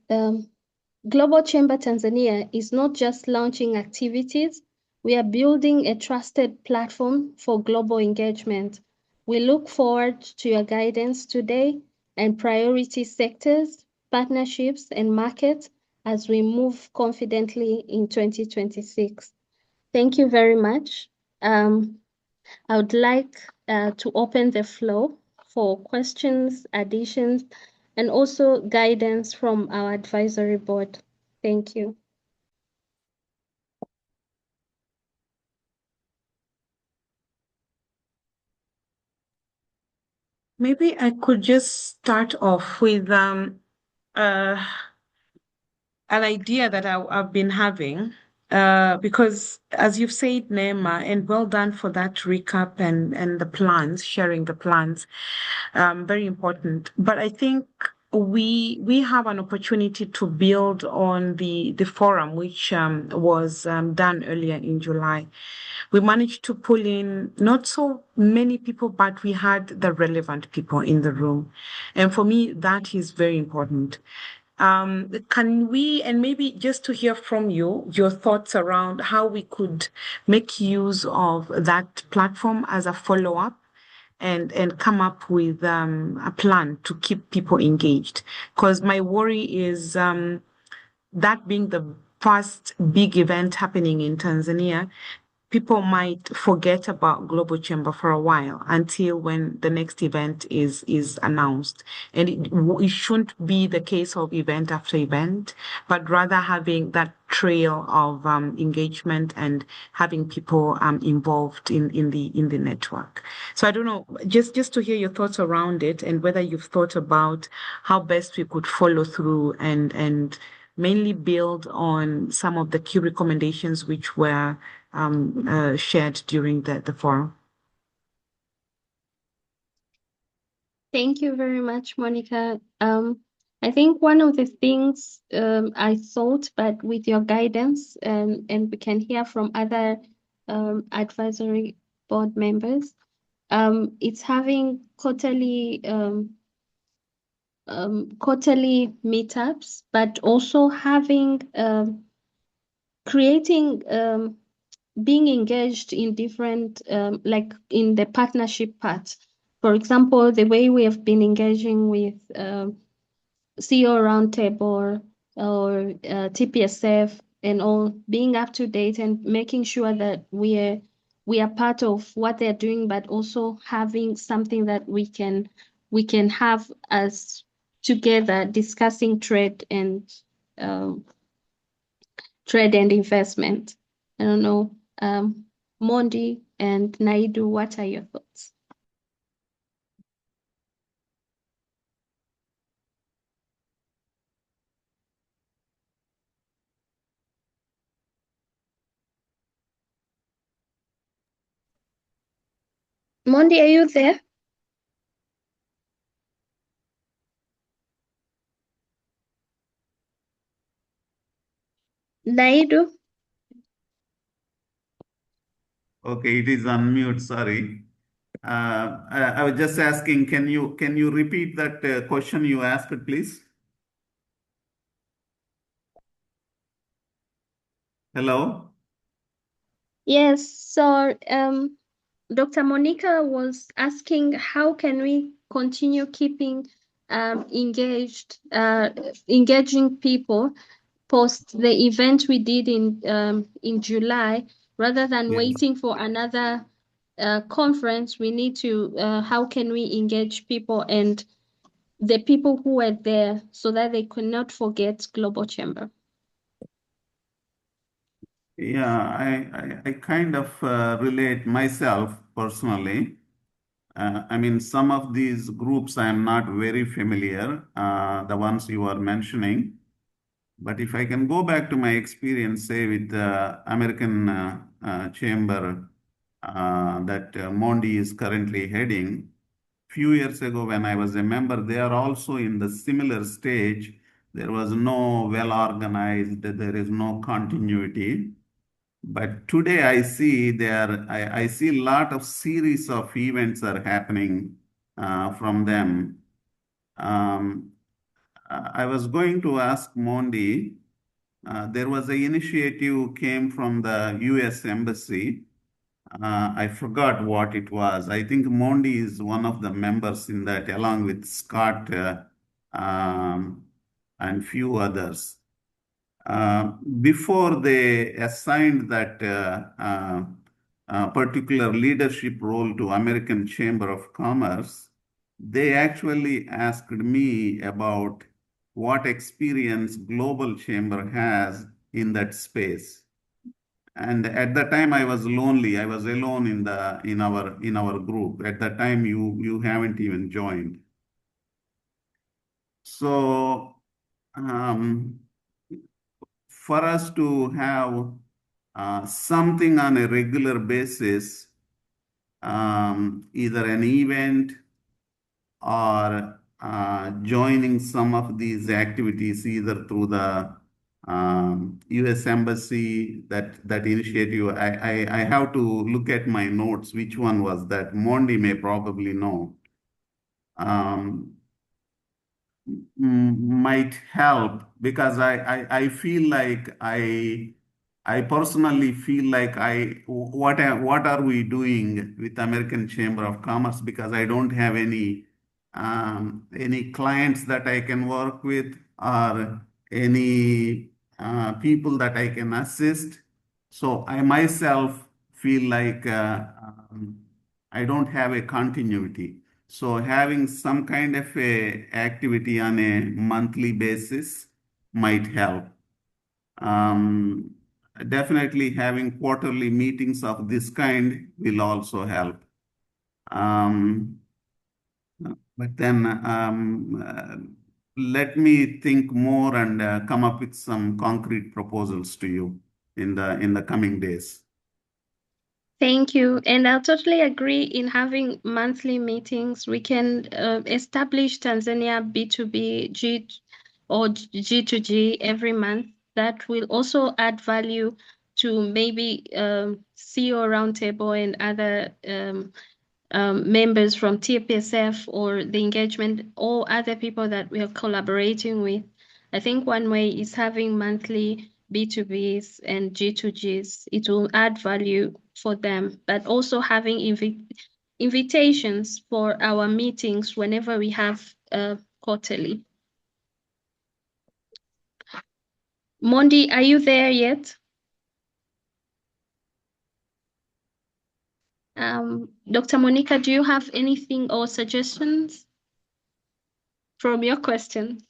Speaker 10: Global Chamber Tanzania is not just launching activities, we are building a trusted platform for global engagement. We look forward to your guidance today and priority sectors, partnerships, and markets as we move confidently in 2026. Thank you very much. I would like to open the floor for questions, additions, and also guidance from our advisory board. Thank you.
Speaker 11: Maybe I could just start off with an idea that I've been having, because as you've said, Nema, and well done for that recap and the plans, sharing the plans, very important. But I think we have an opportunity to build on the forum, which was done earlier in July. We managed to pull in not so many people, but we had the relevant people in the room. And for me, that is very important. Can we, and maybe just to hear from you, your thoughts around how we could make use of that platform as a follow-up and come up with a plan to keep people engaged? Because my worry is that being the first big event happening in Tanzania, people might forget about Global Chamber for a while until when the next event is announced. And it shouldn't be the case of event after event, but rather having that trail of engagement and having people involved in the network. So I don't know, just to hear your thoughts around it and whether you've thought about how best we could follow through and mainly build on some of the key recommendations which were shared during the forum.
Speaker 10: Thank you very much, Monica. I think one of the things I thought, but with your guidance, and we can hear from other advisory board members, it's having quarterly meetups, but also having creating being engaged in different like in the partnership part. For example, the way we have been engaging with CEO Roundtable or TPSF and all, being up to date and making sure that we are part of what they're doing, but also having something that we can have as together discussing trade and investment. I don't know, Mondi and Naidu, what are your thoughts? Mondi, are you there? Naidu?
Speaker 12: Okay, it is on mute, sorry. I was just asking, can you repeat that question you asked, please? Hello?
Speaker 10: Yes, so Dr. Monica was asking how can we continue keeping engaging people post the event we did in July, rather than
Speaker 12: Yes.
Speaker 10: waiting for another conference. We need to how can we engage people and the people who were there so that they could not forget Global Chamber?
Speaker 12: Yeah, I kind of relate myself personally. I mean, some of these groups I am not very familiar, the ones you are mentioning. But if I can go back to my experience, say with the American Chamber that Mondi is currently heading, few years ago when I was a member, they are also in the similar stage. There was no well organized, there is no continuity. But today I see I see a lot of series of events are happening from them. Um, I was going to ask Mondi, there was an initiative came from the U.S. Embassy. I forgot what it was. I think Mondi is one of the members in that, along with Scott um, and few others. Before they assigned that particular leadership role to American Chamber of Commerce, they actually asked me about what experience Global Chamber has in that space. And at the time I was lonely. I was alone in our group. At that time you haven't even joined. So for us to have something on a regular basis, either an event or joining some of these activities, either through the U.S. Embassy, that initiative. I have to look at my notes. Which one was that? Mondi may probably know. Might help because I feel like I personally feel like what are we doing with American Chamber of Commerce, because I don't have any clients that I can work with or any people that I can assist. So I myself feel like I don't have a continuity. So having some kind of a activity on a monthly basis might help. Um, Definitely having quarterly meetings of this kind will also help. But then let me think more and come up with some concrete proposals to you in the coming days.
Speaker 10: Thank you. And I totally agree in having monthly meetings. We can establish Tanzania B2B G or G2G every month. That will also add value to maybe CEO Roundtable and other members from TPSF or the engagement or other people that we are collaborating with. I think one way is having monthly B2Bs and G2Gs. It will add value for them, but also having invitations for our meetings whenever we have quarterly. Mondi, are you there yet? Dr. Monica, do you have anything or suggestions from your question?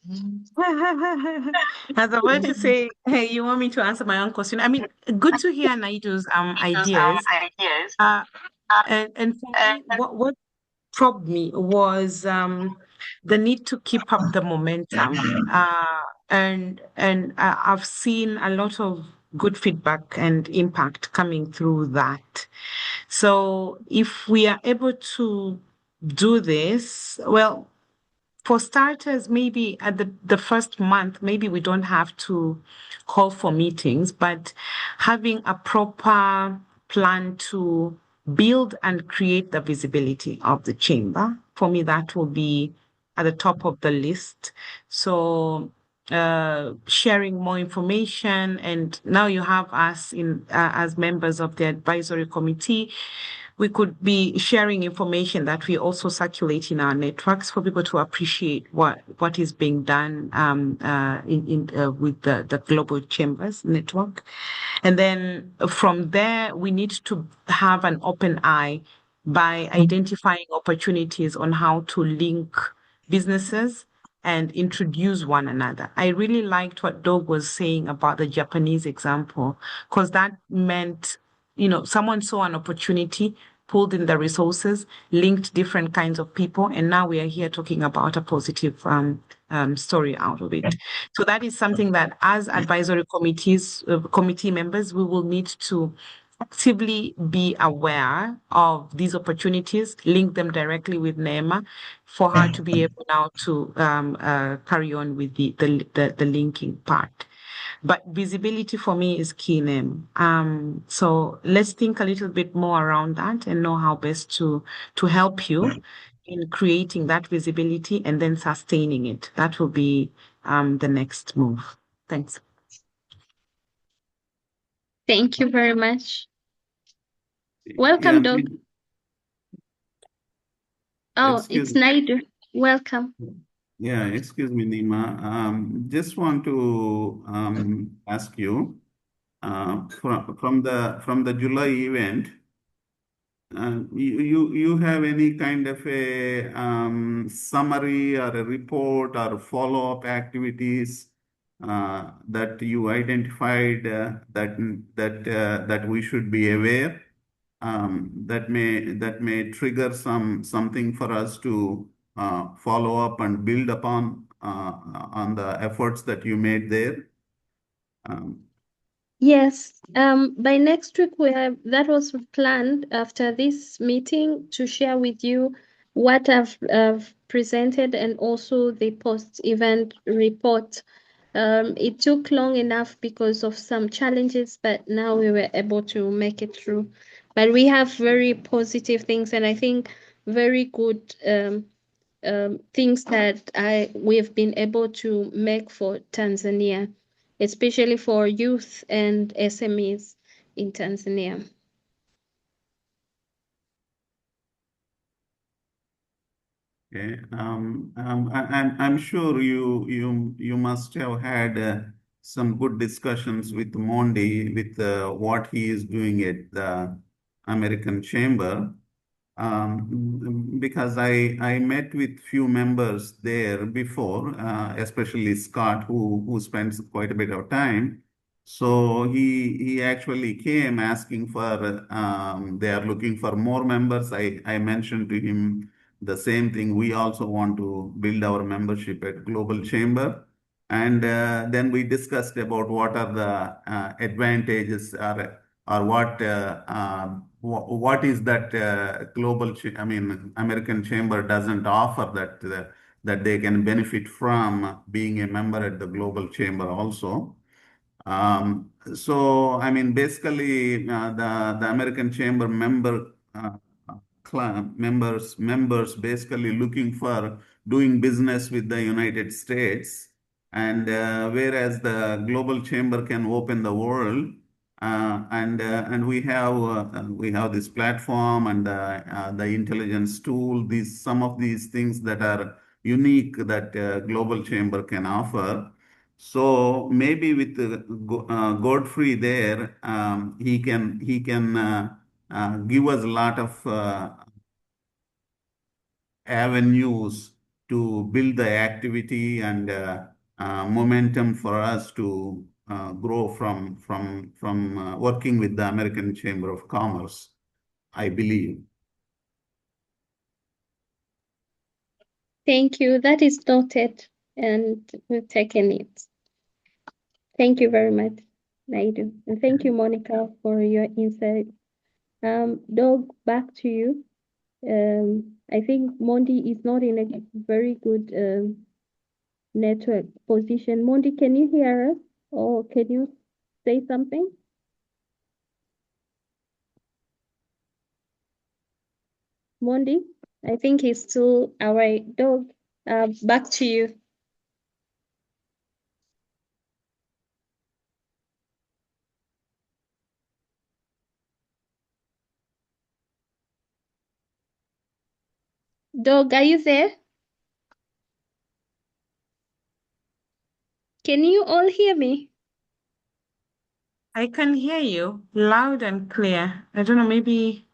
Speaker 11: As I want to say, hey, you want me to answer my own question? I mean, good to hear Naidu's ideas. And for me, what probed me was the need to keep up the momentum. And I've seen a lot of good feedback and impact coming through that. So if we are able to do this, well, for starters, maybe at the first month, maybe we don't have to call for meetings, but having a proper plan to build and create the visibility of the chamber, for me, that will be at the top of the list. So sharing more information, and now you have us in as members of the advisory committee. We could be sharing information that we also circulate in our networks for people to appreciate what is being done with the Global Chambers Network. And then from there, we need to have an open eye by identifying opportunities on how to link businesses and introduce one another. I really liked what Doug was saying about the Japanese example, because that meant, someone saw an opportunity pulled in the resources, linked different kinds of people, and now we are here talking about a positive story out of it. So that is something that as advisory committee members, we will need to actively be aware of these opportunities, link them directly with NEMA for her to be able now to carry on with the linking part. But visibility for me is key, name. So let's think a little bit more around that and know how best to help you in creating that visibility and then sustaining it. That will be the next move. Thanks.
Speaker 10: Thank you very much. Welcome, Doug. Oh, it's Naidu. Welcome.
Speaker 12: Yeah, excuse me, Nima. Just want to ask you from the July event. You have any kind of a summary or a report or follow-up activities that you identified that we should be aware that may trigger something for us to follow up and build upon on the efforts that you made there?
Speaker 10: Yes, by next week that was planned after this meeting to share with you what I've presented and also the post-event report. It took long enough because of some challenges, but now we were able to make it through. But we have very positive things, and I think very good things that we've been able to make for Tanzania, especially for youth and SMEs in Tanzania.
Speaker 12: Okay. I'm sure you must have had some good discussions with Mondi with what he is doing at the American Chamber. Because I met with few members there before, especially Scott, who spends quite a bit of time. So he actually came asking for they are looking for more members. I mentioned to him the same thing. We also want to build our membership at Global Chamber. And then we discussed about what are the advantages or what is that American Chamber doesn't offer that they can benefit from being a member at the Global Chamber also. So basically, the American Chamber members basically looking for doing business with the United States, and whereas the Global Chamber can open the world, and we have this platform and the intelligence tool. Some of these things that are unique that Global Chamber can offer. So maybe with Godfrey there, he can give us a lot of avenues to build the activity and momentum for us to grow from working with the American Chamber of Commerce, I believe.
Speaker 10: Thank you. That is noted, and we've taken it. Thank you very much, Naidu. And thank you, Monica, for your insight. Doug, back to you. I think Mondi is not in a very good network position. Mondi, can you hear us, or can you say something? Mondi, I think he's still away. Doug, back to you. Doug, are you there? Can you all hear me?
Speaker 11: I can hear you loud and clear. I don't know, maybe.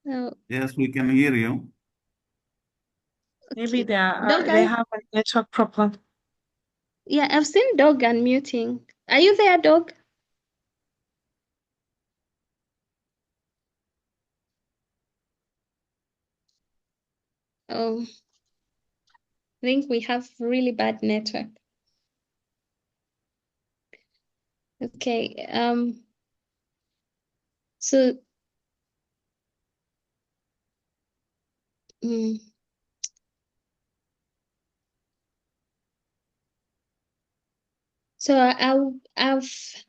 Speaker 10: No.
Speaker 12: Yes, we can hear you.
Speaker 11: Maybe they
Speaker 10: Doug,
Speaker 11: have a network problem.
Speaker 10: Yeah, I've seen Doug unmuting. Are you there, Doug? I think we have really bad network. Okay. So mm, so I've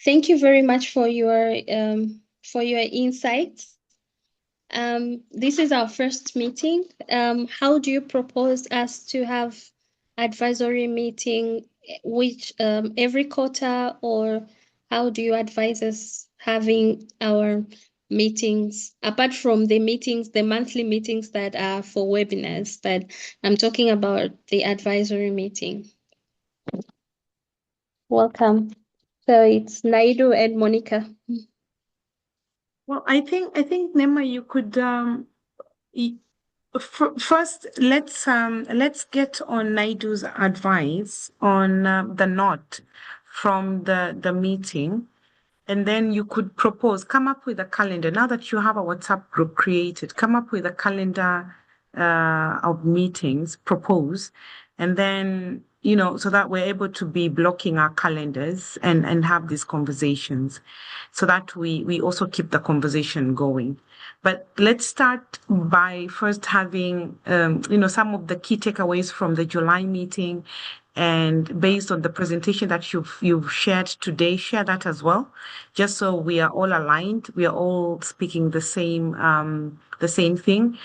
Speaker 10: thank you very much for your insights. This is our first meeting. How do you propose us to have advisory meeting, which every quarter, or how do you advise us having our meetings apart from the meetings, the monthly meetings that are for webinars, but I'm talking about the advisory meeting. Welcome. So it's Naidu and Monica.
Speaker 11: Well, I think Nema, you could first let's get on Naidu's advice on the note from the meeting. And then you could propose, come up with a calendar. Now that you have a WhatsApp group created, come up with a calendar of meetings, propose, and then, so that we're able to be blocking our calendars and have these conversations so that we also keep the conversation going. But let's start by first having, some of the key takeaways from the July meeting. And based on the presentation that you've shared today, share that as well, just so we are all aligned. We are all speaking the same thing.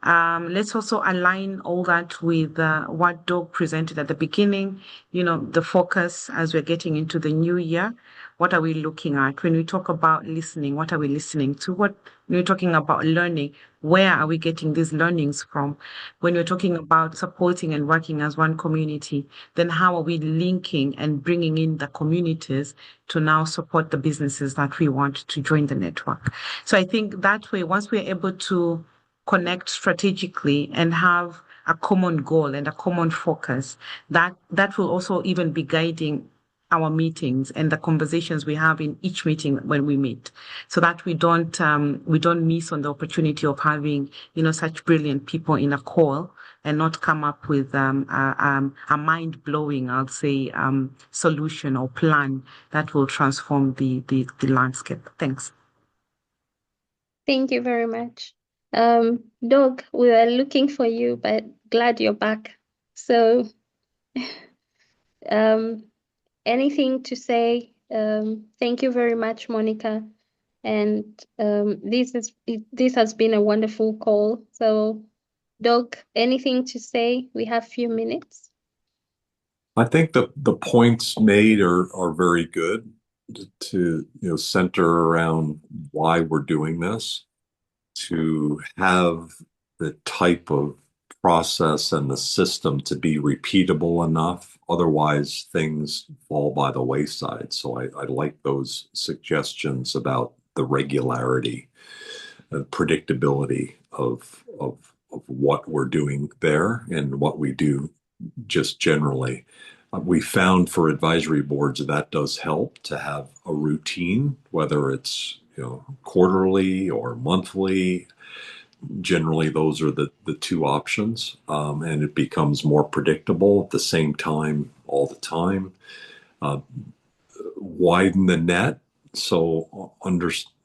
Speaker 11: Let's also align all that with what Doug presented at the beginning. The focus as we're getting into the new year. What are we looking at? When we talk about listening, what are we listening to? When we're talking about learning, where are we getting these learnings from? When we're talking about supporting and working as one community, then how are we linking and bringing in the communities to now support the businesses that we want to join the network? So I think that way, once we're able to connect strategically and have a common goal and a common focus, that will also even be guiding our meetings and the conversations we have in each meeting when we meet, so that we don't miss on the opportunity of having such brilliant people in a call and not come up with a mind-blowing, I'll say, solution or plan that will transform the landscape. Thanks.
Speaker 10: Thank you very much. Doug, we were looking for you, but glad you're back. So, anything to say? Thank you very much, Monica. And this has been a wonderful call. So, Doug, anything to say? We have a few minutes.
Speaker 1: I think the points made are very good to center around why we're doing this, to have the type of process and the system to be repeatable enough. Otherwise, things fall by the wayside. So I like those suggestions about the regularity and predictability of what we're doing there and what we do just generally. We found for advisory boards that does help to have a routine, whether it's quarterly or monthly. Generally, those are the two options, and it becomes more predictable at the same time all the time. Widen the net, so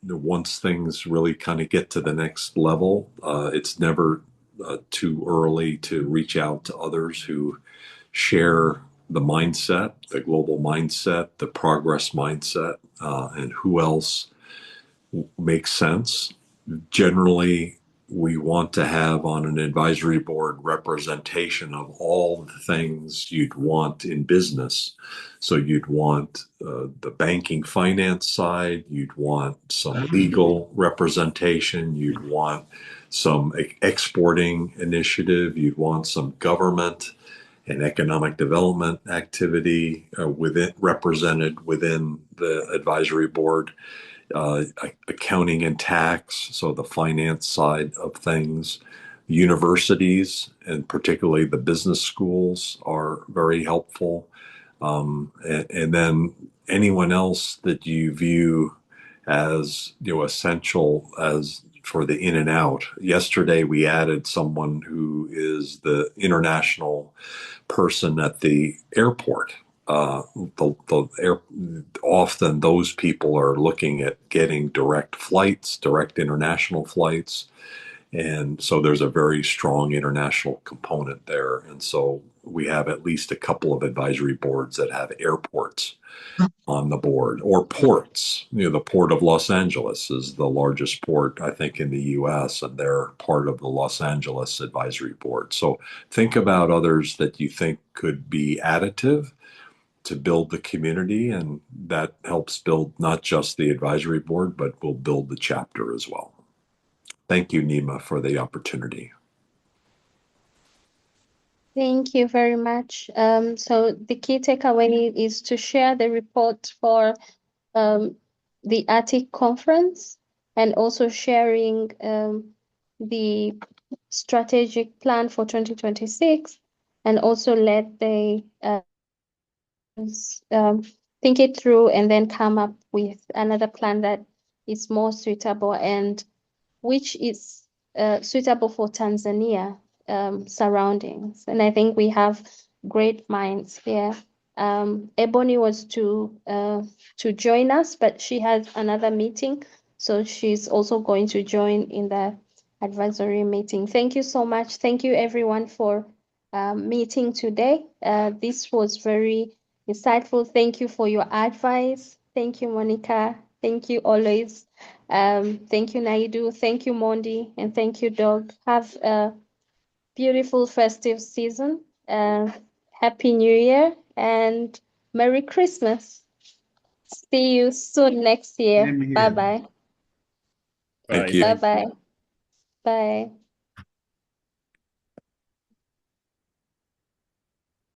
Speaker 1: once things really kind of get to the next level, it's never too early to reach out to others who share the mindset, the global mindset, the progress mindset, and who else makes sense. Generally, we want to have on an advisory board representation of all the things you'd want in business. So you'd want the banking finance side, you'd want some legal representation, you'd want some exporting initiative, you'd want some government and economic development activity represented within the advisory board. Accounting and tax, so the finance side of things. Universities, and particularly the business schools, are very helpful. And then anyone else that you view as essential as for the in and out. Yesterday, we added someone who is the international person at the airport. Often those people are looking at getting direct flights, direct international flights. And so there's a very strong international component there. And so we have at least a couple of advisory boards that have airports on the board, or ports. The Port of Los Angeles is the largest port, I think, in the US, and they're part of the Los Angeles Advisory Board. So think about others that you think could be additive to build the community, and that helps build not just the advisory board, but will build the chapter as well. Thank you, Nima, for the opportunity.
Speaker 10: Thank you very much. So the key takeaway is to share the report for the ATIC conference, and also sharing the strategic plan for 2026, and also let the think it through and then come up with another plan that is more suitable, and which is suitable for Tanzania surroundings. And I think we have great minds here. Ebony was to join us, but she has another meeting, so she's also going to join in the advisory meeting. Thank you so much. Thank you everyone for meeting today. This was very insightful. Thank you for your advice. Thank you, Monica. Thank you always. Thank you, Naidu. Thank you, Mondi. And thank you, Dog. Have a beautiful festive season. Happy New Year and Merry Christmas. See you soon next year.
Speaker 12: Same here.
Speaker 10: Bye-bye.
Speaker 1: Thank you.
Speaker 10: Bye-bye. Bye.